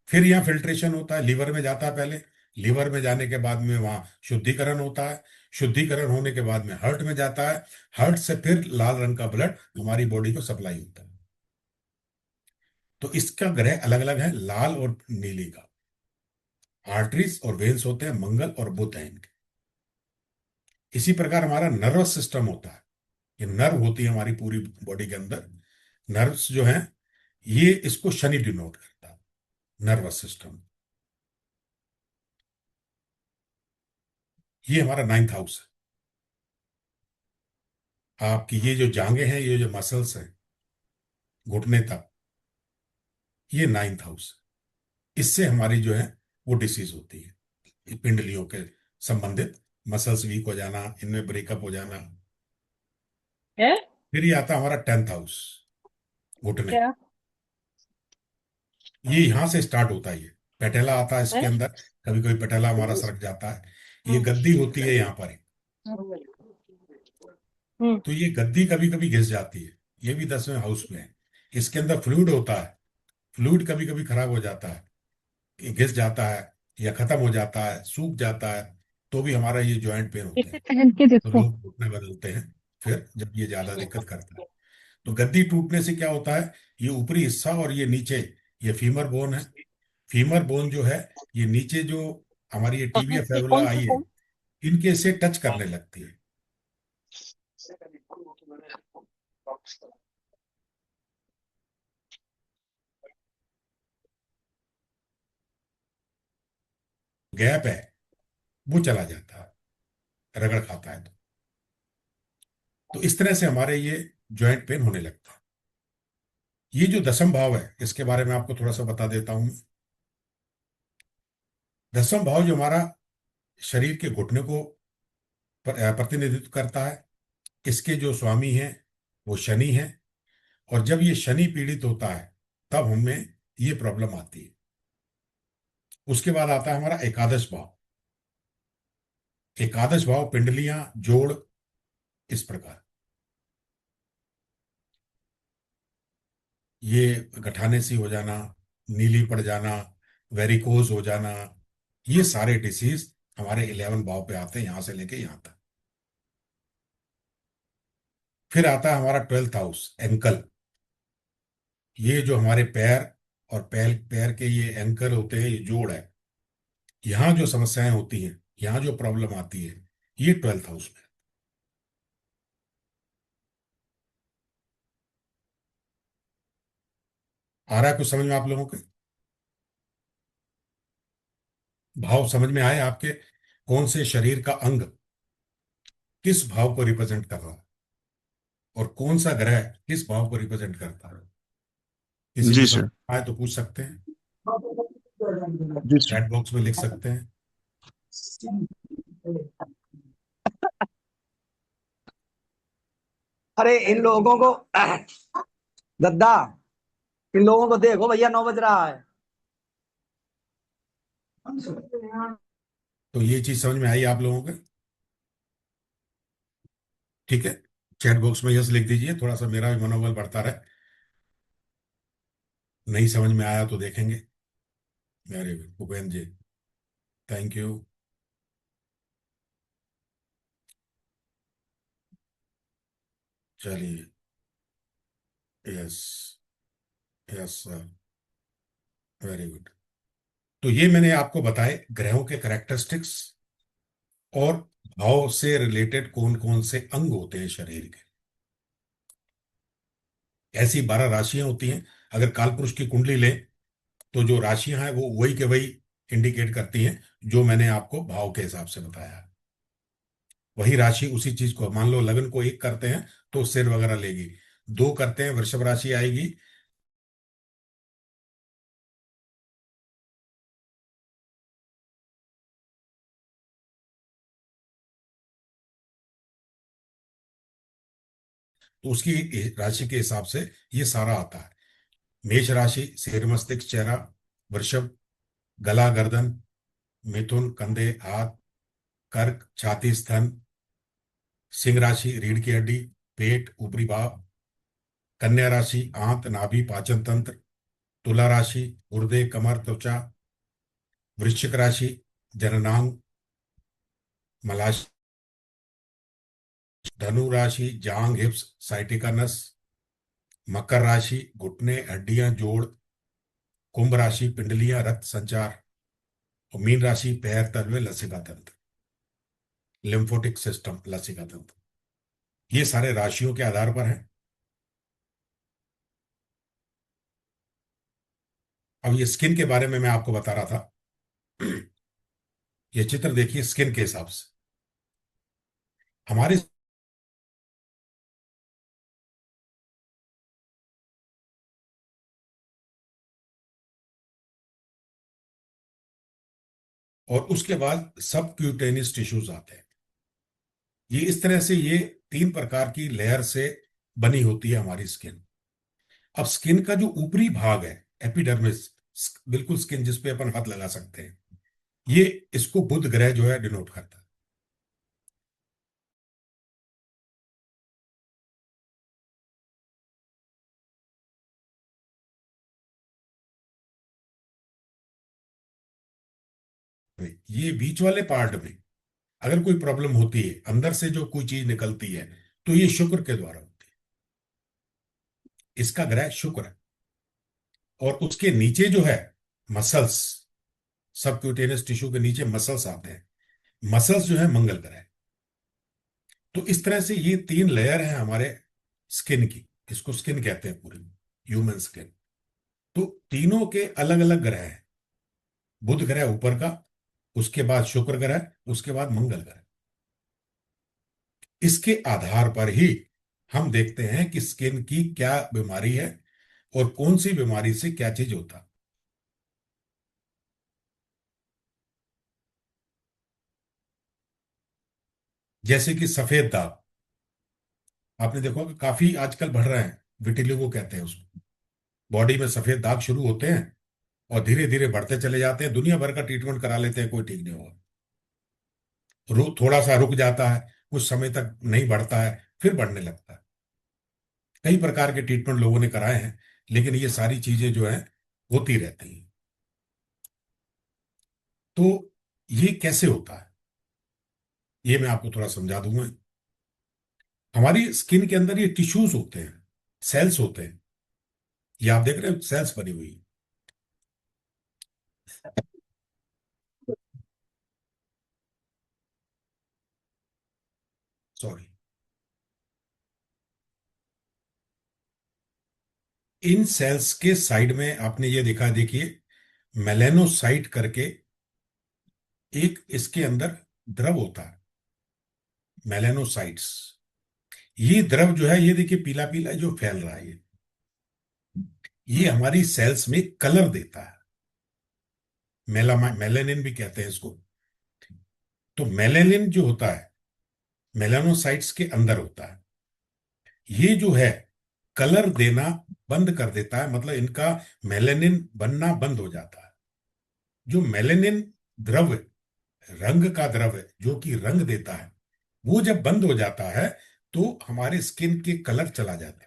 फिर यहाँ फिल्ट्रेशन होता है, लीवर में जाता है पहले। लीवर में जाने के बाद में वहां शुद्धिकरण होता है। शुद्धिकरण होने के बाद में हार्ट में जाता है। हार्ट से फिर लाल रंग का ब्लड हमारी बॉडी को सप्लाई होता है। तो इसका ग्रह अलग अलग है, लाल और नीली का। आर्टरीज और वेन्स होते हैं मंगल और बुध है इनके। इसी प्रकार हमारा नर्वस सिस्टम होता है। ये नर्व होती है हमारी पूरी बॉडी के अंदर। नर्व्स जो हैं, ये इसको शनि डिनोट करता है, नर्वस सिस्टम। ये हमारा नाइन्थ हाउस है। आपकी ये जो जांघें हैं, ये जो मसल्स हैं घुटने तक, ये नाइन्थ हाउस है। इससे हमारी जो है वो डिसीज होती है, ये पिंडलियों के संबंधित। मसल्स वीक हो जाना, इनमें ब्रेकअप हो जाना। है फिर ये आता है हमारा टेंथ हाउस, घुटने। क्या ये यहां से स्टार्ट होता है। ये पेटेला आता है इसके है? अंदर। कभी कभी पेटेला हमारा सरक जाता है। ये गद्दी होती है यहाँ पर। हम्म। तो ये गद्दी कभी कभी घिस जाती है। ये भी 10वें हाउस में है। इसके अंदर फ्लूइड होता है। फ्लूइड कभी कभी खराब हो जाता है, ये घिस जाता है, या खत्म हो जाता है, सूख जाता है, तो भी हमारा ये जॉइंट पेन होते इसे हैं। पहन के तो देखो। लोग घुटने बदलते हैं फिर, जब ये ज्यादा दिक्कत करता है। तो गद्दी टूटने से क्या होता है, ये ऊपरी हिस्सा और ये नीचे, ये फीमर बोन है। फीमर बोन जो है, ये नीचे जो हमारी ये कहाँ टीबिया ये फेबुला कौन सा आई है, फोन? इनके से टच करने लगती है। गैप है, वो चला जाता है, रगड़ खाता है तो इस तरह से हमारे ये जॉइंट पेन होने लगता है। ये जो दसम भाव है, इसके बारे में आपको थोड़ा सा बता देता हूं मैं। दसम भाव जो हमारा शरीर के घुटने को प्रतिनिधित्व करता है, इसके जो स्वामी हैं वो शनि हैं। और जब ये शनि पीड़ित होता है, तब हमें ये प्रॉब्लम आती है। उसके बाद आता है हमारा एकादश भाव। एकादश भाव पिंडलियां, जोड़, इस प्रकार। ये गठाने सी हो जाना, नीली पड़ जाना, वेरिकोज हो जाना, ये सारे डिसीज हमारे 11 भाव पे आते हैं, यहां से लेके यहां तक। फिर आता है हमारा 12th हाउस, एंकल। ये जो हमारे पैर और पैर पैर के ये एंकल होते हैं, ये जोड़ है। यहाँ जो समस्याएं होती हैं, यहाँ जो प्रॉब्लम आती है, ये 12th हाउस में। आ रहा है कुछ समझ में आप लोगों के? भाव समझ में आए आपके? कौन से शरीर का अंग किस भाव को रिप्रेजेंट कर रहा है, और कौन सा ग्रह किस भाव को रिप्रेजेंट करता है? किसी जी को समझ सर। में आए तो पूछ सकते हैं, जी सर। चैट बॉक्स में लिख सकते हैं। अरे इन लोगों को गद्दा, इन लोगों को देखो भैया, 9 बज रहा है। तो ये चीज समझ में आई आप लोगों के? ठीक है, चैट बॉक्स में यस लिख दीजिए, थोड़ा सा मेरा भी मनोबल बढ़ता रहे। नहीं समझ में आया तो देखेंगे। Very good Bhupendra ji, thank you. चलिए, yes, yes sir, very good. तो ये मैंने आपको बताए ग्रहों के करेक्टरिस्टिक्स, और भाव से रिलेटेड कौन कौन से अंग होते हैं शरीर के। ऐसी 12 राशियां होती हैं। अगर कालपुरुष की कुंडली लें, तो जो राशियां हैं वो वही के वही इंडिकेट करती हैं जो मैंने आपको भाव के हिसाब से बताया। वही राशि उसी चीज को, मान लो लगन को 1 करते हैं तो सिर वगैरह लेगी, 2 करते हैं वृषभ राशि आएगी, तो उसकी राशि के हिसाब से ये सारा आता है। मेष राशि सिर मस्तिष्क चेहरा, वृषभ गला गर्दन, मिथुन कंधे हाथ, कर्क छाती स्तन, सिंह राशि रीढ़ की हड्डी पेट ऊपरी भाग, कन्या राशि आंत नाभि पाचन तंत्र, तुला राशि गुर्दे कमर त्वचा, वृश्चिक राशि जननांग मलाशय, धनु राशि जांग हिप्स साइटिका नस, मकर राशि घुटने हड्डियां जोड़, कुंभ राशि पिंडलियां रक्त संचार, और मीन राशि पैर तलवे लसिका तंत्र, लिम्फोटिक सिस्टम लसिका तंत्र। ये सारे राशियों के आधार पर है। अब ये स्किन के बारे में मैं आपको बता रहा था। ये चित्र देखिए स्किन के हिसाब से हमारे, और उसके बाद सब क्यूटेनियस टिश्यूज आते हैं। ये इस तरह से ये 3 प्रकार की लेयर से बनी होती है हमारी स्किन। अब स्किन का जो ऊपरी भाग है एपिडर्मिस, बिल्कुल स्किन जिसपे अपन हाथ लगा सकते हैं, ये इसको बुध ग्रह जो है डिनोट करता है। ये बीच वाले पार्ट में अगर कोई प्रॉब्लम होती है, अंदर से जो कोई चीज निकलती है, तो ये शुक्र के द्वारा होती है। इसका ग्रह शुक्र है। और उसके नीचे जो है मसल्स, सबक्यूटेनियस टिश्यू के नीचे मसल्स आते हैं, मसल्स जो है मंगल ग्रह। तो इस तरह से ये 3 लेयर है हमारे स्किन की, इसको स्किन कहते हैं पूरी ह्यूमन स्किन। तो तीनों के अलग अलग ग्रह हैं। बुध ग्रह ऊपर का, उसके बाद शुक्र ग्रह, उसके बाद मंगल ग्रह। इसके आधार पर ही हम देखते हैं कि स्किन की क्या बीमारी है और कौन सी बीमारी से क्या चीज होता है। जैसे कि सफेद दाग, आपने देखा कि काफी आजकल बढ़ रहे हैं, विटिलिगो कहते हैं उसको। बॉडी में सफेद दाग शुरू होते हैं और धीरे धीरे बढ़ते चले जाते हैं, दुनिया भर का ट्रीटमेंट करा लेते हैं, कोई ठीक नहीं होगा। थोड़ा सा रुक जाता है, कुछ समय तक नहीं बढ़ता है, फिर बढ़ने लगता है। कई प्रकार के ट्रीटमेंट लोगों ने कराए हैं, लेकिन ये सारी चीजें जो है होती रहती हैं। तो ये कैसे होता है, ये मैं आपको थोड़ा समझा दूंगा। हमारी स्किन के अंदर ये टिश्यूज होते हैं, सेल्स होते हैं। ये आप देख रहे हो सेल्स बनी हुई, सॉरी। इन सेल्स के साइड में आपने ये देखा, देखिए मेलेनोसाइट करके एक इसके अंदर द्रव होता है, मेलेनोसाइट्स। ये द्रव जो है, ये देखिए पीला पीला जो फैल रहा है, ये हमारी सेल्स में कलर देता है। मेलेनिन भी कहते हैं इसको। तो मेलेनिन जो होता है मेलानोसाइट्स के अंदर होता है। ये जो है कलर देना बंद कर देता है, मतलब इनका मेलेनिन बनना बंद हो जाता है। जो मेलेनिन द्रव, रंग का द्रव है जो कि रंग देता है, वो जब बंद हो जाता है तो हमारे स्किन के कलर चला जाता है।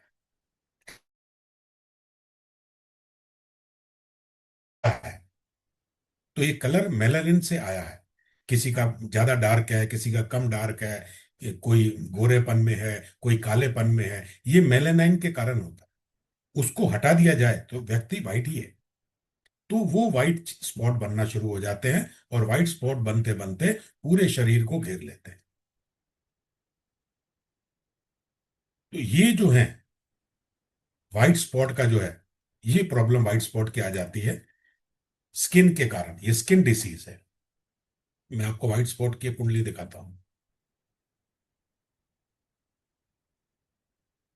तो ये कलर मेलानिन से आया है। किसी का ज्यादा डार्क है, किसी का कम डार्क है, कोई गोरेपन में है, कोई कालेपन में है, ये मेलानाइन के कारण होता है। उसको हटा दिया जाए तो व्यक्ति वाइट ही है। तो वो व्हाइट स्पॉट बनना शुरू हो जाते हैं, और व्हाइट स्पॉट बनते बनते पूरे शरीर को घेर लेते हैं। तो ये जो है व्हाइट स्पॉट का जो है, ये प्रॉब्लम व्हाइट स्पॉट की आ जाती है। स्किन के कारण, ये स्किन डिसीज है। मैं आपको व्हाइट स्पॉट की कुंडली दिखाता हूं।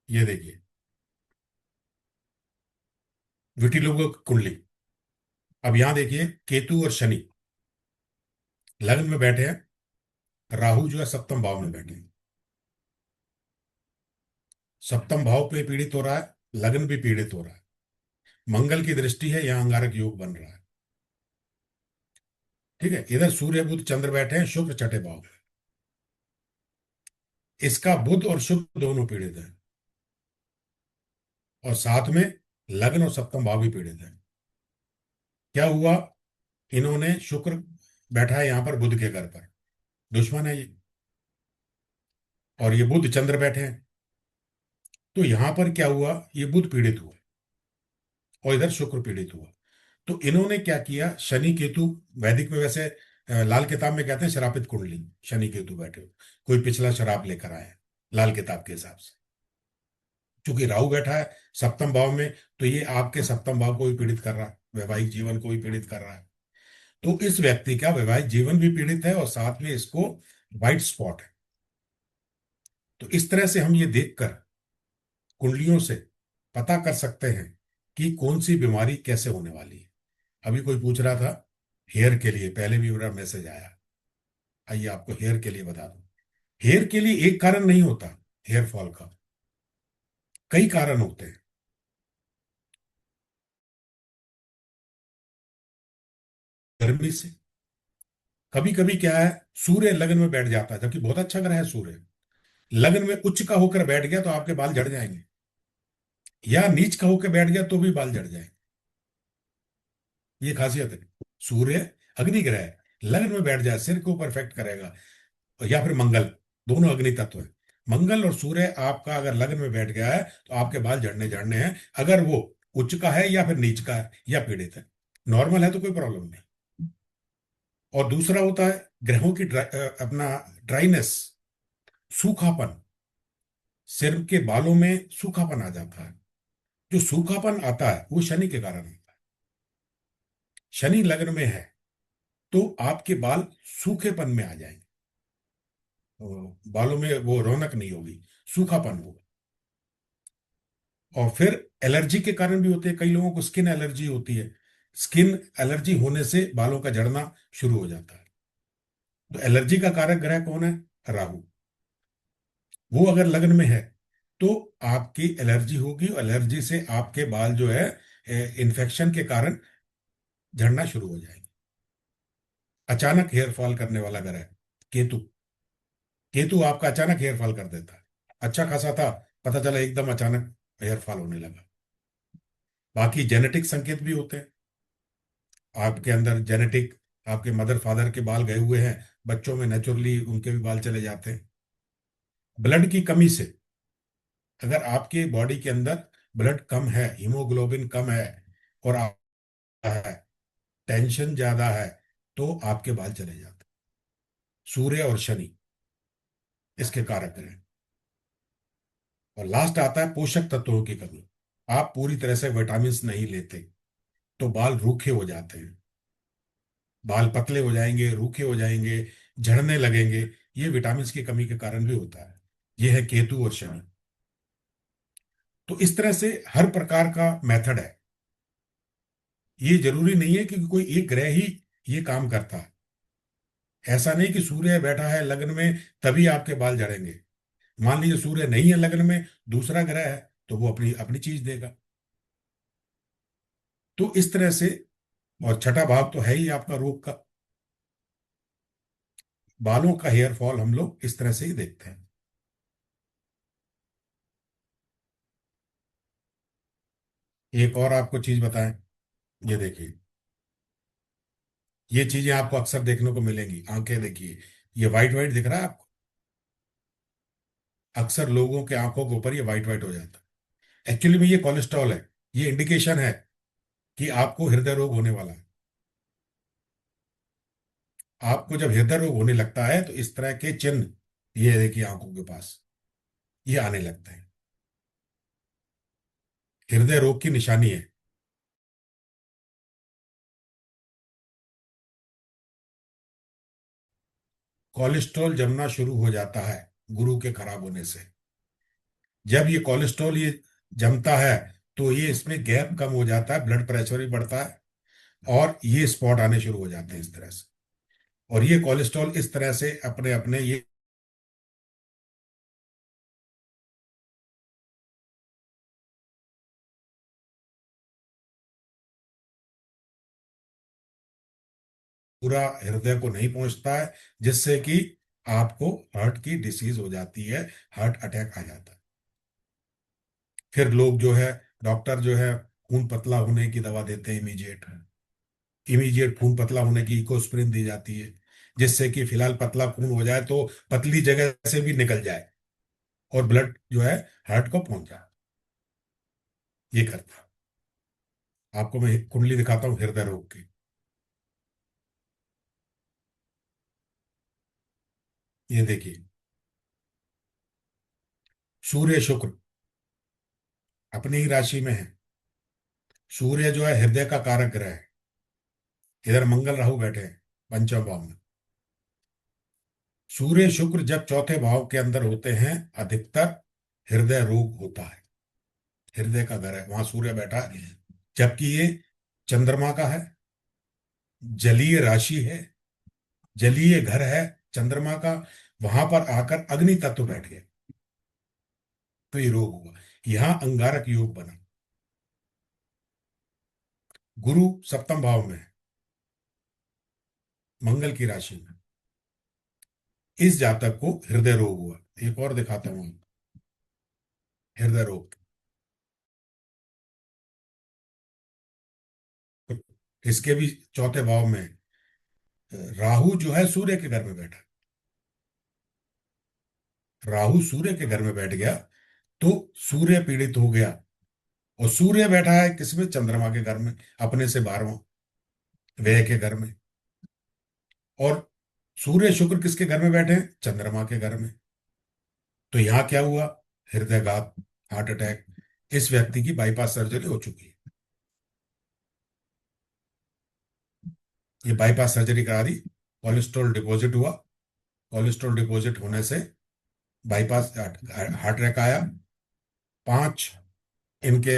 ये देखिए, विटिलिगो की कुंडली। अब यहां देखिए, केतु और शनि लग्न में बैठे हैं, राहु जो है सप्तम भाव में बैठे हैं। सप्तम भाव पे पीड़ित हो रहा है, लग्न भी पीड़ित हो रहा है। मंगल की दृष्टि है, यहां अंगारक योग बन रहा है। ठीक है, इधर सूर्य बुध चंद्र बैठे हैं, शुक्र छठे भाव में। इसका बुध और शुक्र दोनों पीड़ित हैं, और साथ में लग्न और सप्तम भाव भी पीड़ित है। क्या हुआ, इन्होंने शुक्र बैठा है यहां पर बुध के घर पर, दुश्मन है ये। और ये बुध चंद्र बैठे हैं, तो यहां पर क्या हुआ, ये बुध पीड़ित हुआ और इधर शुक्र पीड़ित हुआ। तो इन्होंने क्या किया, शनि केतु, वैदिक में वैसे लाल किताब में कहते हैं श्रापित कुंडली, शनि केतु बैठे हो, कोई पिछला शराप लेकर आए हैं लाल किताब के हिसाब से। क्योंकि राहु बैठा है सप्तम भाव में, तो ये आपके सप्तम भाव को भी पीड़ित कर रहा है, वैवाहिक जीवन को भी पीड़ित कर रहा है। तो इस व्यक्ति का वैवाहिक जीवन भी पीड़ित है, और साथ में इसको वाइट स्पॉट है। तो इस तरह से हम ये देखकर कुंडलियों से पता कर सकते हैं कि कौन सी बीमारी कैसे होने वाली है। अभी कोई पूछ रहा था हेयर के लिए, पहले भी मेरा मैसेज आया। आइए आपको हेयर के लिए बता दूं। हेयर के लिए एक कारण नहीं होता, हेयर फॉल का कई कारण होते हैं। गर्मी से, कभी कभी क्या है, सूर्य लगन में बैठ जाता है, जबकि बहुत अच्छा ग्रह है सूर्य, लगन में उच्च का होकर बैठ गया तो आपके बाल झड़ जाएंगे, या नीच का होकर बैठ गया तो भी बाल झड़ जाएंगे। ये खासियत है। सूर्य अग्नि ग्रह है, लग्न में बैठ जाए सिर को परफेक्ट करेगा। या फिर मंगल, दोनों अग्नि तत्व है। मंगल और सूर्य आपका अगर लग्न में बैठ गया है तो आपके बाल झड़ने झड़ने हैं, अगर वो उच्च का है या फिर नीच का है या पीड़ित है। नॉर्मल है तो कोई प्रॉब्लम नहीं। और दूसरा होता है ग्रहों की अपना ड्राइनेस, सूखापन, सिर के बालों में सूखापन आ जाता है। जो सूखापन आता है वो शनि के कारण आता है। शनि लग्न में है तो आपके बाल सूखेपन में आ जाएंगे, बालों में वो रौनक नहीं होगी, सूखापन होगा। और फिर एलर्जी के कारण भी होते हैं, कई लोगों को स्किन एलर्जी होती है। स्किन एलर्जी होने से बालों का झड़ना शुरू हो जाता है। तो एलर्जी का कारक ग्रह कौन है, राहु। वो अगर लग्न में है तो आपकी एलर्जी होगी, और एलर्जी से आपके बाल जो है इन्फेक्शन के कारण झड़ना शुरू हो जाएंगे। अचानक हेयर फॉल करने वाला ग्रह केतु। केतु आपका अचानक हेयर फॉल कर देता है। अच्छा खासा था, पता चला एकदम अचानक हेयर फॉल होने लगा। बाकी जेनेटिक संकेत भी होते हैं, आपके अंदर जेनेटिक, आपके मदर फादर के बाल गए हुए हैं, बच्चों में नेचुरली उनके भी बाल चले जाते हैं। ब्लड की कमी से, अगर आपके बॉडी के अंदर ब्लड कम है, हीमोग्लोबिन कम है, और आप है, टेंशन ज्यादा है, तो आपके बाल चले जाते हैं। सूर्य और शनि इसके कारक हैं। और लास्ट आता है पोषक तत्वों की कमी। आप पूरी तरह से विटामिन नहीं लेते तो बाल रूखे हो जाते हैं, बाल पतले हो जाएंगे, रूखे हो जाएंगे, झड़ने लगेंगे। ये विटामिन की कमी के कारण भी होता है। ये है केतु और शनि। तो इस तरह से हर प्रकार का मेथड है। ये जरूरी नहीं है कि कोई एक ग्रह ही ये काम करता है। ऐसा नहीं कि सूर्य बैठा है लग्न में तभी आपके बाल झड़ेंगे। मान लीजिए सूर्य नहीं है लग्न में, दूसरा ग्रह है, तो वो अपनी अपनी चीज देगा। तो इस तरह से, और छठा भाव तो है ही आपका रोग का। बालों का हेयर फॉल हम लोग इस तरह से ही देखते हैं। एक और आपको चीज बताएं, ये देखिए, ये चीजें आपको अक्सर देखने को मिलेंगी। आंखें देखिए, ये वाइट वाइट दिख रहा है आपको, अक्सर लोगों के आंखों के ऊपर ये वाइट वाइट हो जाता है। एक्चुअली में ये कोलेस्ट्रॉल है, ये इंडिकेशन है कि आपको हृदय रोग होने वाला है। आपको जब हृदय रोग होने लगता है तो इस तरह के चिन्ह, ये देखिए आंखों के पास, ये आने लगते हैं, हृदय रोग की निशानी है। कोलेस्ट्रॉल जमना शुरू हो जाता है गुरु के खराब होने से। जब ये कोलेस्ट्रॉल ये जमता है तो ये इसमें गैप कम हो जाता है, ब्लड प्रेशर भी बढ़ता है और ये स्पॉट आने शुरू हो जाते हैं इस तरह से। और ये कोलेस्ट्रॉल इस तरह से अपने अपने ये पूरा हृदय को नहीं पहुंचता है, जिससे कि आपको हार्ट की डिसीज हो जाती है, हार्ट अटैक आ जाता है। फिर लोग जो है, डॉक्टर जो है खून पतला होने की दवा देते हैं, इमीडिएट इमीडिएट खून पतला होने की इकोस्प्रिन दी जाती है, जिससे कि फिलहाल पतला खून हो जाए तो पतली जगह से भी निकल जाए और ब्लड जो है हार्ट को पहुंच जाए। ये करता है। आपको मैं कुंडली दिखाता हूँ हृदय रोग की। ये देखिए, सूर्य शुक्र अपनी ही राशि में है। सूर्य जो है हृदय का कारक ग्रह है। इधर मंगल राहु बैठे हैं पंचम भाव में। सूर्य शुक्र जब चौथे भाव के अंदर होते हैं, अधिकतर हृदय रोग होता है। हृदय का घर है, वहां सूर्य बैठा है, जबकि ये चंद्रमा का है, जलीय राशि है, जलीय घर है चंद्रमा का। वहां पर आकर अग्नि तत्व बैठ गए तो ये रोग हुआ। यहां अंगारक योग बना। गुरु सप्तम भाव में है, मंगल की राशि में। इस जातक को हृदय रोग हुआ। एक और दिखाता हूं, हृदय रोग। इसके भी चौथे भाव में राहु जो है सूर्य के घर में बैठा। राहु सूर्य के घर में बैठ गया तो सूर्य पीड़ित हो गया। और सूर्य बैठा है किसमें? चंद्रमा के घर में, अपने से 12वां, व्यय के घर में। और सूर्य शुक्र किसके घर में बैठे हैं? चंद्रमा के घर में। तो यहां क्या हुआ? हृदयघात, हार्ट अटैक। इस व्यक्ति की बाईपास सर्जरी हो चुकी है। ये बाईपास सर्जरी करा दी, कोलेस्ट्रॉल डिपॉजिट हुआ। कोलेस्ट्रॉल डिपॉजिट होने से बाईपास हार्ट अटैक आया। 5 इनके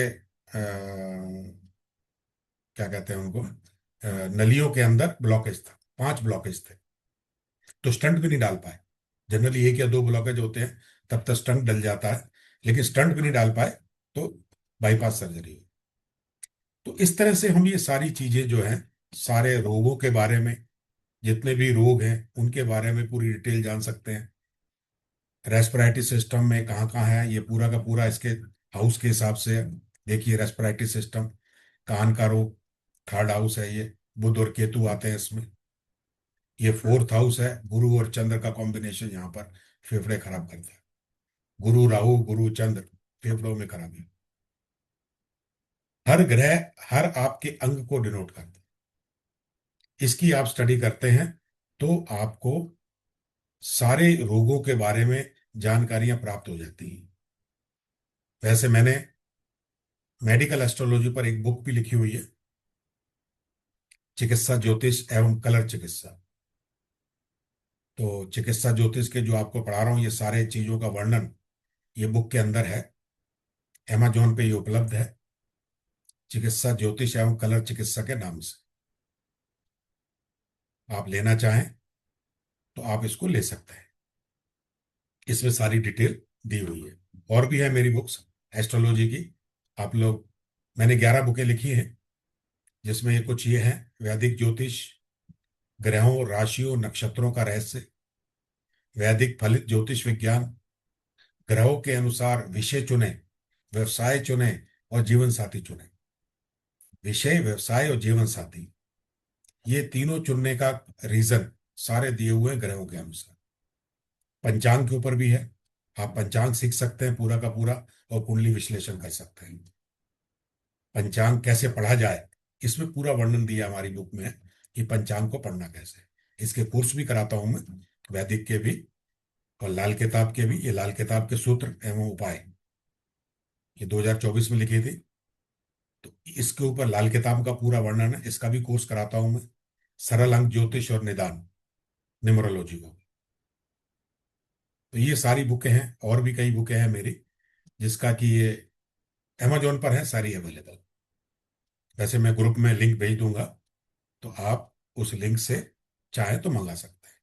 क्या कहते हैं उनको, नलियों के अंदर ब्लॉकेज था। 5 ब्लॉकेज थे, तो स्टंट भी नहीं डाल पाए। जनरली 1 या 2 ब्लॉकेज होते हैं, तब तक स्टंट डल जाता है, लेकिन स्टंट भी नहीं डाल पाए तो बाईपास सर्जरी हुई। तो इस तरह से हम ये सारी चीजें जो हैं, सारे रोगों के बारे में, जितने भी रोग हैं उनके बारे में पूरी डिटेल जान सकते हैं। रेस्पिरेटरी सिस्टम में कहाँ कहाँ है, ये पूरा का पूरा इसके हाउस के हिसाब से है। देखिए, रेस्पिरेटरी सिस्टम, कान का रोग 3rd हाउस है ये, बुध और केतु आते हैं इसमें। ये 4th हाउस है, गुरु और चंद्र का कॉम्बिनेशन यहाँ पर फेफड़े खराब करता है। गुरु राहु, गुरु चंद्र फेफड़ों में खराबी। हर ग्रह हर आपके अंग को डिनोट करता है। इसकी आप स्टडी करते हैं तो आपको सारे रोगों के बारे में जानकारियां प्राप्त हो जाती हैं। वैसे मैंने मेडिकल एस्ट्रोलॉजी पर एक बुक भी लिखी हुई है, चिकित्सा ज्योतिष एवं कलर चिकित्सा। तो चिकित्सा ज्योतिष के जो आपको पढ़ा रहा हूँ, ये सारे चीजों का वर्णन ये बुक के अंदर है। Amazon पे ये उपलब्ध है, चिकित्सा ज्योतिष एवं कलर चिकित्सा के नाम से। आप लेना चाहें तो आप इसको ले सकते हैं। इसमें सारी डिटेल दी हुई है। और भी है मेरी बुक्स एस्ट्रोलॉजी की। आप लोग, मैंने 11 बुकें लिखी हैं, जिसमें ये कुछ ये हैं: वैदिक ज्योतिष, ग्रहों, राशियों, नक्षत्रों का रहस्य, वैदिक फलित ज्योतिष विज्ञान, ग्रहों के अनुसार विषय चुने, व्यवसाय चुने और जीवन साथी चुने। विषय, व्यवसाय और जीवन साथी, ये तीनों चुनने का रीजन सारे दिए हुए हैं ग्रहों के अनुसार। पंचांग के ऊपर भी है, आप पंचांग सीख सकते हैं पूरा का पूरा, और कुंडली विश्लेषण कर सकते हैं। पंचांग कैसे पढ़ा जाए, इसमें पूरा वर्णन दिया हमारी बुक में है कि पंचांग को पढ़ना कैसे। इसके कोर्स भी कराता हूं मैं, वैदिक के भी और लाल किताब के भी। ये लाल किताब के सूत्र एवं उपाय ये 2024 में लिखी थी, तो इसके ऊपर लाल किताब का पूरा वर्णन है। इसका भी कोर्स कराता हूं मैं। सरल अंक ज्योतिष और निदान, न्यूमरोलॉजी को। तो ये सारी बुकें हैं, और भी कई बुकें हैं मेरी, जिसका कि ये अमेजोन पर है सारी अवेलेबल। वैसे मैं ग्रुप में लिंक भेज दूंगा, तो आप उस लिंक से चाहे तो मंगा सकते हैं।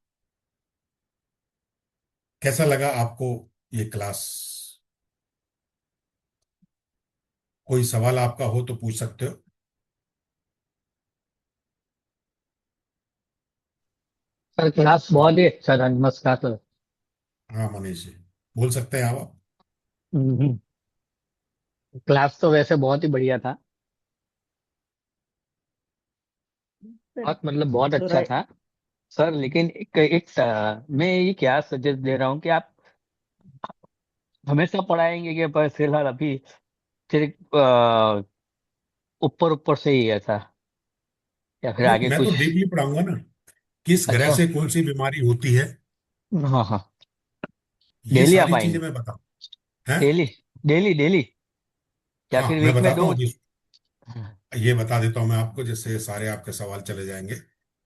कैसा लगा आपको ये क्लास? कोई सवाल आपका हो तो पूछ सकते हो। सर क्लास बहुत ही अच्छा था, नमस्कार सर। हाँ मनीष जी, बोल सकते हैं आप। हम्म, क्लास तो वैसे बहुत ही बढ़िया था, बहुत मतलब बहुत तो अच्छा था सर। लेकिन मैं ये क्या सजेस्ट दे रहा हूँ कि आप हमेशा पढ़ाएंगे कि पर फिलहाल अभी सिर्फ ऊपर ऊपर से ही ऐसा, या फिर नहीं, आगे मैं तो कुछ? डीपली पढ़ाऊंगा ना, किस ग्रह अच्छा। से कौन सी बीमारी होती है, हाँ हाँ। ये डेली आप सारी चीजें आएंगे? मैं बताऊं। हैं? डेली? डेली डेली या हाँ फिर मैं वीक में बताता दो? हूँ अभी। ये बता देता हूँ मैं आपको, जिससे सारे आपके सवाल चले जाएंगे।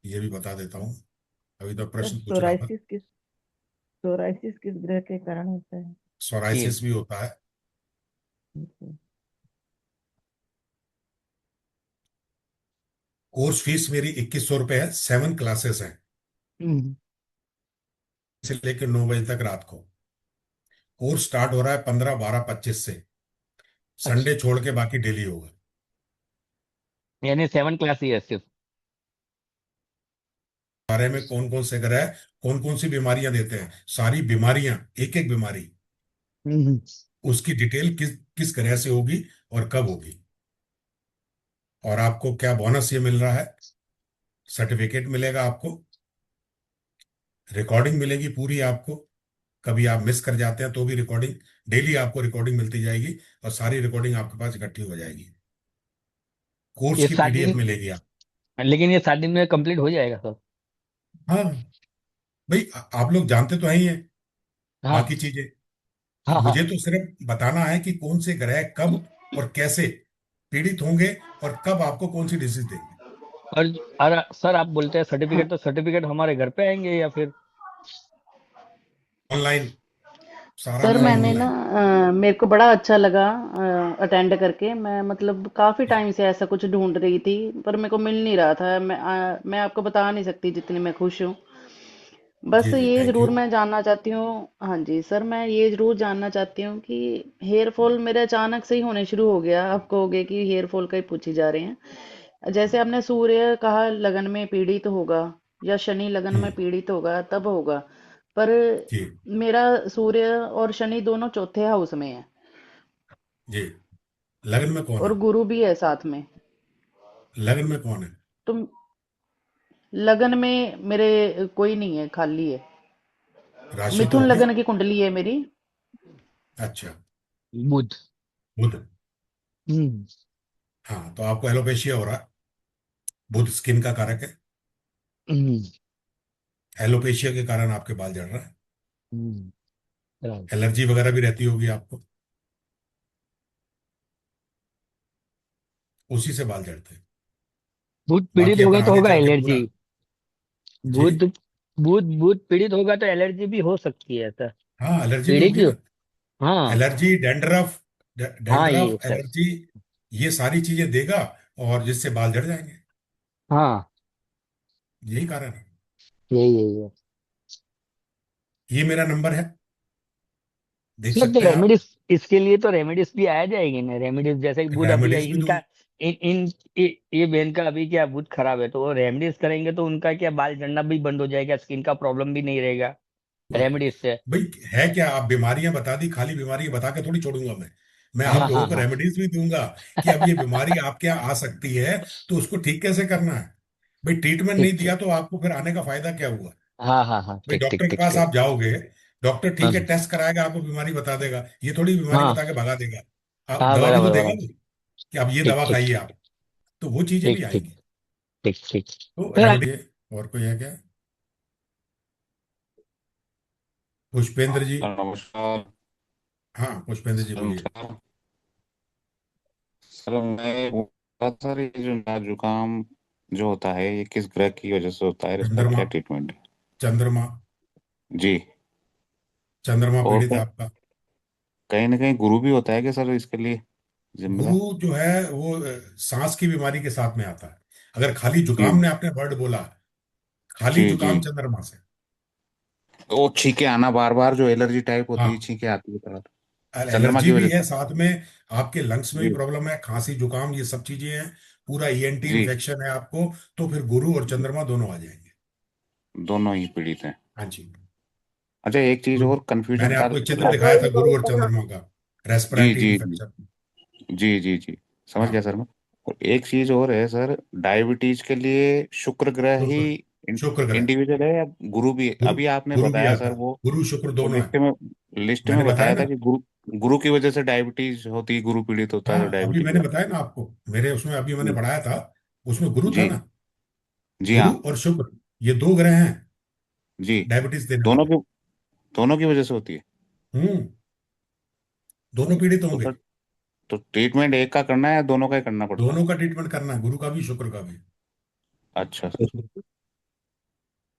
ये भी बता देता हूँ, अभी तो सर प्रश्न पूछ रहा था। सोराइसिस किस ग्रह के कारण होता है? ये सोराइसिस भी होता है। अच्छा। कोर्स फीस मेरी 2100 रुपये है, 7 क्लासेस हैं, हम्म, से लेकर 9 बजे तक रात को। कोर्स स्टार्ट हो रहा है 15/12/25 से। अच्छा, संडे छोड़ के बाकी डेली होगा। यानी 7 क्लास ही है सिर्फ? बारे में कौन कौन से ग्रह कौन कौन सी बीमारियां देते हैं, सारी बीमारियां, एक एक बीमारी, हम्म, उसकी डिटेल किस किस ग्रह से होगी और कब होगी। और आपको क्या बोनस ये मिल रहा है, सर्टिफिकेट मिलेगा आपको, रिकॉर्डिंग मिलेगी पूरी आपको। कभी आप मिस कर जाते हैं तो भी रिकॉर्डिंग, डेली आपको रिकॉर्डिंग मिलती जाएगी, और सारी रिकॉर्डिंग आपके पास इकट्ठी हो जाएगी। कोर्स ये की 7 दिन? पीडीएफ मिलेगी आप। लेकिन ये 7 दिन में कंप्लीट हो जाएगा सर? हाँ भाई, आप लोग जानते तो हैं ही हैं हाँ बाकी चीजें। हाँ हाँ। मुझे तो सिर्फ बताना है कि कौन से ग्रह कब और कैसे पीड़ित होंगे, और कब आपको कौन सी डिजीज देंगे। और अरे सर, आप बोलते हैं सर्टिफिकेट, तो सर्टिफिकेट हमारे घर पे आएंगे या फिर? ऑनलाइन, सारा सर काम मैंने ना ऑनलाइन। मेरे को बड़ा अच्छा लगा अटेंड करके। मैं मतलब काफ़ी टाइम से ऐसा कुछ ढूंढ रही थी, पर मेरे को मिल नहीं रहा था। मैं आपको बता नहीं सकती जितनी मैं खुश हूँ। बस जी जी, ये थैंक ज़रूर यू। मैं जानना चाहती हूँ। हाँ जी सर, मैं ये ज़रूर जानना चाहती हूँ कि हेयर फॉल मेरे अचानक से ही होने शुरू हो गया। आप कहोगे कि हेयर फॉल का ही पूछी जा रहे हैं। जैसे आपने सूर्य कहा लगन में पीड़ित होगा, या शनि लगन में हम्म। पीड़ित होगा तब होगा। पर जी मेरा सूर्य और शनि दोनों चौथे हाउस में है, जी, लगन में कौन और है? गुरु भी है साथ में। लगन में कौन है? तो लगन में मेरे कोई नहीं है, खाली है। राशि तो मिथुन होगी। लगन की कुंडली है मेरी। अच्छा। बुध। बुध। हम्म हाँ, तो आपको एलोपेशिया हो रहा है। बुध स्किन का कारक है। हम्म एलोपेशिया के कारण आपके बाल झड़ रहा है। हम्म, right। एलर्जी वगैरह भी रहती होगी आपको, उसी से बाल झड़ते हैं। बुध पीड़ित बाकी होगा अगर तो आगे होगा चल के एलर्जी? पूरा। जी। बुध बुध बुध पीड़ित होगा तो एलर्जी भी हो सकती है सर? हाँ, एलर्जी भी पीड़ित होगी क्यों? ना। हाँ एलर्जी, डैंड्रफ, हाँ, ये डैंड्रफ सर। एलर्जी, ये सारी चीजें देगा, और जिससे बाल झड़ जाएंगे। हाँ, यही कारण है। यही यही है ये मेरा नंबर है, देख सर। तो सकते हैं आप। रेमेडीज, इसके लिए तो रेमेडीज भी आ जाएगी ना? रेमेडीज जैसे कि बुध अभी है रेमेडीज भी इनका, दूंगा। ये बहन का अभी क्या बुध खराब है, तो वो रेमेडीज करेंगे तो उनका क्या बाल झड़ना भी बंद हो जाएगा, स्किन का प्रॉब्लम भी नहीं रहेगा रेमेडीज से? भाई, है क्या, आप बीमारियां बता दी, खाली बीमारी बता के थोड़ी छोड़ूंगा मैं आप हाँ लोगों हाँ को हाँ। रेमेडीज भी दूंगा, कि अब ये बीमारी आपके यहाँ आ सकती है, तो उसको ठीक कैसे करना है। भाई, ट्रीटमेंट नहीं ठीक दिया ठीक। तो आपको फिर आने का फायदा क्या हुआ। हाँ हाँ हाँ, भाई, ठीक ठीक डॉक्टर के ठीक पास ठीक। आप जाओगे, डॉक्टर हाँ ठीक है टेस्ट कराएगा, आपको बीमारी बता देगा, ये थोड़ी बीमारी हाँ बता के भगा देगा। आप हाँ, दवा भी तो बराबर देगा बराबर। वो, कि आप ये ठीक दवा ठीक खाइए आप। तो वो चीजें भी ठीक ठीक आएंगी। ठीक ठीक। तो सर रेमेडी है। और कोई है क्या? पुष्पेंद्र जी। नमस्कार हाँ पुष्पेंद्र जी सर। बोलिए। नमस्कार सर, मैं पूछ रहा था, सर ये जो जुकाम जो होता है ये किस ग्रह की वजह से होता है, इसका चंद्रमा। क्या ट्रीटमेंट है? चंद्रमा। जी। चंद्रमा और पीड़ित है आपका। कहीं ना कहीं गुरु भी होता है कि सर इसके लिए जिम्मेदार? गुरु जो है वो सांस की बीमारी के साथ में आता है। अगर खाली जुकाम जी ने आपने वर्ड बोला, खाली जी जी। जुकाम चंद्रमा से। वो छींके आना बार बार, जो एलर्जी टाइप होती है, हाँ, छींके आती है तरह, चंद्रमा एलर्जी की भी वजह है से। साथ में, आपके लंग्स में भी जी प्रॉब्लम है, खांसी जुकाम ये सब चीजें हैं, पूरा ईएनटी जी। इन्फेक्शन है आपको। तो फिर गुरु और चंद्रमा दोनों आ जाएंगे। दोनों ही पीड़ित हैं। हाँ जी। अच्छा, एक चीज गुरु, और कंफ्यूजन मैंने था। आपको एक चित्र दिखाया था गुरु और चंद्रमा का, जी रेस्पिरेटरी जी जी इन्फेक्शन। जी जी जी। समझ गया हाँ, सर मैं। और एक चीज और है सर, डायबिटीज के लिए शुक्र ग्रह ही शुक्र, शुक्र ग्रह। इंडिविजुअल है या गुरु भी? गुरु, अभी आपने गुरु भी बताया सर आता है, वो गुरु शुक्र दोनों है। लिस्ट में मैंने बताया बताया था ना। कि गुरु गुरु की वजह से डायबिटीज होती है, गुरु पीड़ित होता है तो हाँ, अभी डायबिटीज मैंने होता बताया ना आपको, मेरे उसमें अभी मैंने है। पढ़ाया था, उसमें गुरु था जी ना। जी गुरु हाँ। और शुक्र, ये दो ग्रह हैं जी। डायबिटीज देने दोनों वाले। की दोनों की वजह से होती है। हम्म, दोनों पीड़ित तो होंगे। सर, तो ट्रीटमेंट एक का करना है या दोनों का ही करना पड़ता है? दोनों का ट्रीटमेंट करना है, गुरु का भी शुक्र का भी। अच्छा सर,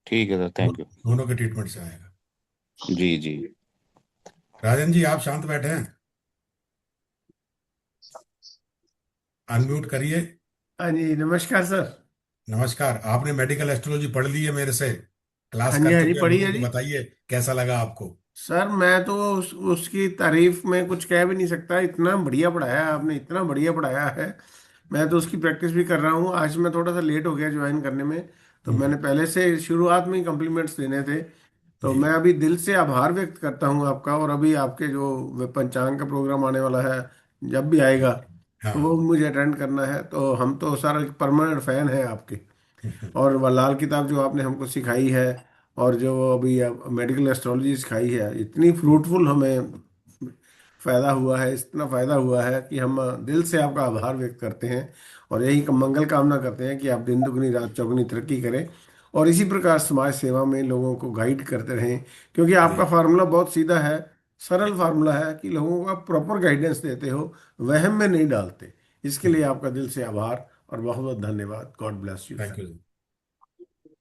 ठीक है सर, थैंक यू। दोनों के ट्रीटमेंट से आएगा। जी जी। राजन जी, आप शांत बैठे हैं, अनम्यूट करिए। हाँ जी, नमस्कार सर। नमस्कार। आपने मेडिकल एस्ट्रोलॉजी पढ़ ली है मेरे से, क्लास कर हाँ जी, चुके हैं, पढ़ी लोगों है को जी। बताइए कैसा लगा आपको। सर मैं तो उसकी तारीफ में कुछ कह भी नहीं सकता, इतना बढ़िया पढ़ाया आपने, इतना बढ़िया पढ़ाया है। मैं तो उसकी प्रैक्टिस भी कर रहा हूँ। आज मैं थोड़ा सा लेट हो गया ज्वाइन करने में, तो हम्म, मैंने पहले से शुरुआत में ही कम्प्लीमेंट्स देने थे। तो जी। मैं अभी दिल से आभार व्यक्त करता हूँ आपका। और अभी आपके जो पंचांग का प्रोग्राम आने वाला है, जब भी आएगा, तो वो हाँ। मुझे अटेंड करना है। तो हम तो सारा परमानेंट फैन हैं आपके। और वह लाल किताब जो आपने हमको सिखाई है, और जो अभी मेडिकल एस्ट्रोलॉजी सिखाई है, इतनी फ्रूटफुल हमें फ़ायदा हुआ है, इतना फ़ायदा हुआ है कि हम दिल से आपका आभार व्यक्त करते हैं। और यही मंगल कामना करते हैं कि आप दिन दुगनी रात चौगुनी तरक्की करें, और इसी प्रकार समाज सेवा में लोगों को गाइड करते रहें। क्योंकि आपका जी, फार्मूला बहुत सीधा है, सरल फार्मूला है कि लोगों को आप प्रॉपर गाइडेंस देते हो, वहम में नहीं डालते। इसके लिए आपका दिल से आभार और बहुत बहुत धन्यवाद। God bless you thank sir. You.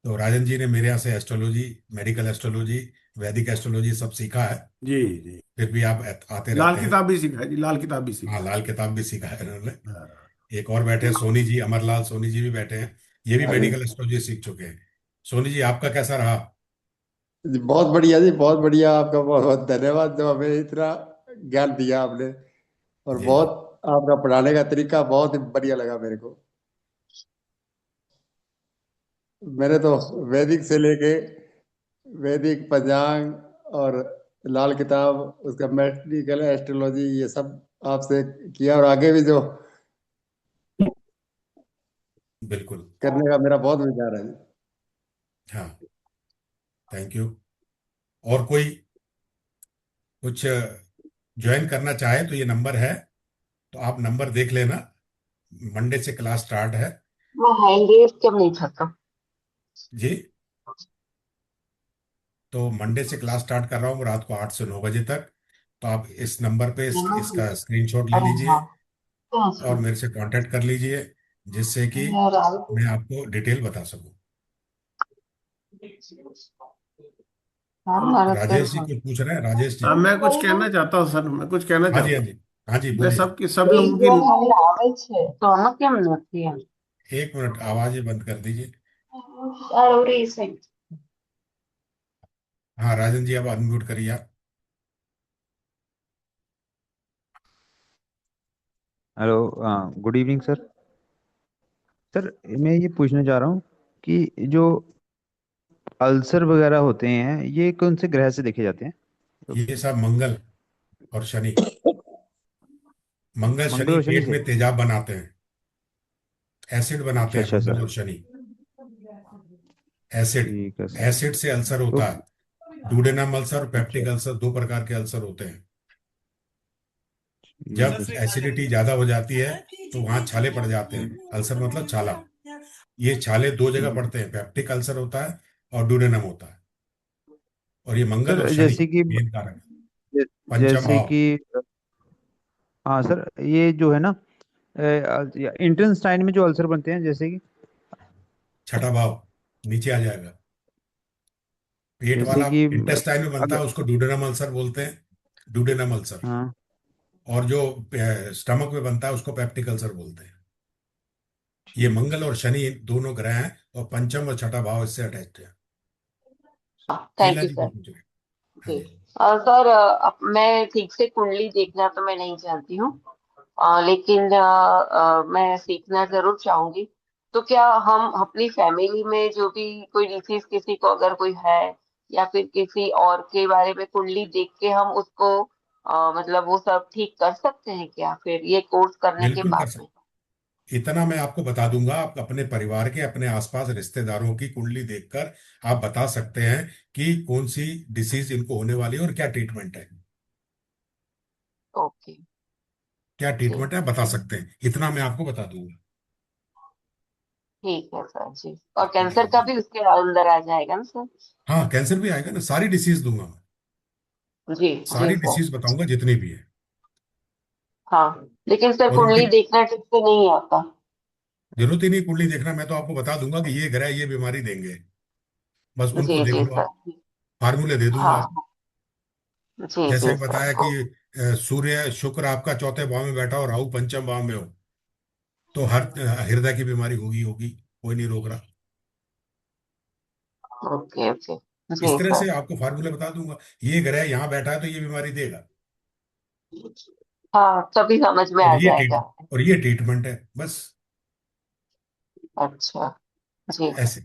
तो राजन जी ने मेरे यहाँ से एस्ट्रोलॉजी, मेडिकल एस्ट्रोलॉजी, वैदिक एस्ट्रोलॉजी सब सीखा है। जी जी। फिर भी आप आते लाल रहते हैं। किताब भी सीखा है जी, लाल किताब भी हाँ, सीखा है। लाल किताब भी सीखा है इन्होंने। हाँ। एक और बैठे हैं सोनी जी, अमरलाल सोनी जी भी बैठे हैं, ये भी अरे मेडिकल एस्ट्रोलॉजी सीख चुके हैं। सोनी जी, आपका कैसा रहा। जी, बहुत बढ़िया जी, बहुत बढ़िया। आपका बहुत बहुत धन्यवाद जो हमें इतना ज्ञान दिया आपने। और जी जी। बहुत आपका पढ़ाने का तरीका बहुत ही बढ़िया लगा मेरे को। मैंने तो वैदिक से लेके वैदिक पंचांग और लाल किताब, उसका मेडिकल एस्ट्रोलॉजी, ये सब आपसे किया, और आगे भी जो बिल्कुल। करने का मेरा बहुत विचार है। हाँ, थैंक यू। और कोई कुछ ज्वाइन करना चाहे तो ये नंबर है, तो आप नंबर देख लेना। मंडे से क्लास स्टार्ट है। मैं हैंडीज क्यों नहीं खाता? जी। तो मंडे से क्लास स्टार्ट कर रहा हूँ रात को 8 से 9 बजे तक। तो आप इस नंबर पे इसका स्क्रीनशॉट ले अरे लीजिए हाँ, क्या और उसमें मेरे से कांटेक्ट कर लीजिए, जिससे कि यार आलू मैं आपको डिटेल बता सकूं। यार हमारा तेल राजेश जी खा। कुछ पूछ रहे हैं, राजेश जी। हाँ, मैं कुछ कहना चाहता हूँ सर, मैं कुछ कहना हाँ जी, हाँ चाहता हूँ। जी। हाँ जी, मैं बोलिए। सब એક लोगों की। બે હાલ આવે છે તો આમાં કેમ નથી એમ? 1 मिनट, आवाजें बंद कर दीजिए। જરૂરી છે। हाँ, राजन जी, अब अनम्यूट करिए आप। Hello, good evening sir. Sir, मैं ये पूछना चाह रहा हूँ कि जो अल्सर वगैरह होते हैं ये कौन से ग्रह से देखे जाते हैं? तो ये सब मंगल और शनि, मंगल मंगल शनि और शनि पेट से। में तेजाब बनाते हैं, एसिड बनाते अच्छा हैं अच्छा मंगल सर। और शनि। एसिड, ठीक है सर। एसिड से अल्सर तो होता है। डूडेनम अल्सर और अच्छा। पेप्टिक अल्सर, दो प्रकार के अल्सर होते हैं। ठीक जब है सर। एसिडिटी ज्यादा हो जाती है तो वहां छाले पड़ जाते हैं, अल्सर मतलब छाला। ये छाले दो जगह हम्म। पड़ते हैं, पेप्टिक अल्सर होता है और डूडेनम होता है। और ये मंगल और सर शनि जैसे कि मेन कारण है। पंचम जैसे भाव। कि हाँ सर, ये जो है ना इंटेस्टाइन में जो अल्सर बनते हैं जैसे कि। छठा भाव नीचे आ जाएगा। पेट जैसे वाला कि इंटेस्टाइन में बनता अगर है उसको डुडेनम अल्सर बोलते हैं, डुडेनम अल्सर। हाँ और जो स्टमक में बनता है उसको पेप्टिक अल्सर बोलते हैं। ये ठीक है मंगल और शनि दोनों ग्रह हैं, और पंचम और छठा भाव इससे अटैच्ड है। Thank Sheela you ji sir. को पूछ रहे हैं। हाँ जी जी। सर, मैं ठीक से कुंडली देखना तो मैं नहीं जानती हूँ, लेकिन मैं सीखना जरूर चाहूंगी। तो क्या हम अपनी फैमिली में जो भी कोई डिसीज किसी को अगर कोई है, या फिर किसी और के बारे में कुंडली देख के हम उसको मतलब वो सब ठीक कर सकते हैं क्या, फिर ये कोर्स करने के बिल्कुल कर बाद में? सकते। इतना मैं आपको बता दूंगा, आप अपने परिवार के, अपने आसपास रिश्तेदारों की कुंडली देखकर आप बता सकते हैं कि कौन सी डिसीज इनको होने वाली है और क्या ट्रीटमेंट है। ओके। क्या जी ट्रीटमेंट है बता सकते हैं, इतना मैं आपको बता दूंगा। ठीक है सर जी। और जी कैंसर का जी। भी उसके अंदर आ जाएगा ना सर? हाँ, कैंसर भी आएगा ना, सारी डिसीज दूंगा मैं। जी जी सारी सर। डिसीज बताऊंगा जितनी भी है। हाँ, लेकिन सर और उनकी कुंडली देखना ठीक से नहीं आता। जरूरत ही नहीं कुंडली देखना, मैं तो आपको बता दूंगा कि ये ग्रह ये बीमारी देंगे, बस उनको जी देख जी लो सर। आप। फार्मूले दे दूंगा आप। हाँ जी जैसे जी मैं सर। बताया कि सूर्य शुक्र आपका चौथे भाव में बैठा हो, राहु पंचम भाव में हो, तो हर हृदय की बीमारी होगी होगी, कोई नहीं रोक रहा। Okay okay. इस जी तरह सर। से आपको फार्मूले बता दूंगा, ये ग्रह यहाँ बैठा है तो ये बीमारी देगा। हाँ, तभी समझ में और आ ये जाएगा। ट्रीट और ये ट्रीटमेंट है बस। अच्छा। जी। ऐसे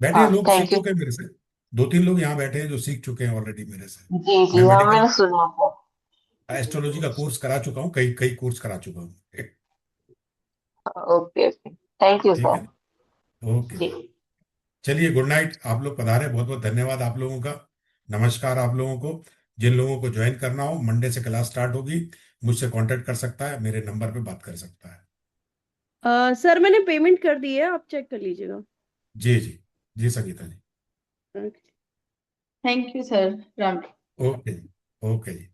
बैठे हैं हाँ, लोग, सीख थैंक यू। चुके हैं मेरे से। दो तीन लोग यहाँ बैठे हैं जो सीख चुके हैं ऑलरेडी मेरे से। जी मैं जी हाँ, मेडिकल मैंने सुना था। एस्ट्रोलॉजी का कोर्स करा चुका हूँ, कई कई कोर्स करा चुका हूँ। ओके ओके, थैंक यू ठीक है सर। ना, ओके जी। जी। चलिए, गुड नाइट। आप लोग पधारे, बहुत बहुत धन्यवाद आप लोगों का। नमस्कार आप लोगों को। जिन लोगों को ज्वाइन करना हो, मंडे से क्लास स्टार्ट होगी, मुझसे कांटेक्ट कर सकता है, मेरे नंबर पे बात कर सकता है। सर मैंने पेमेंट कर दी है, आप चेक कर लीजिएगा। जी जी। जी Sangeeta ji. Thank you sir, Ram. Okay जी। ओके जी।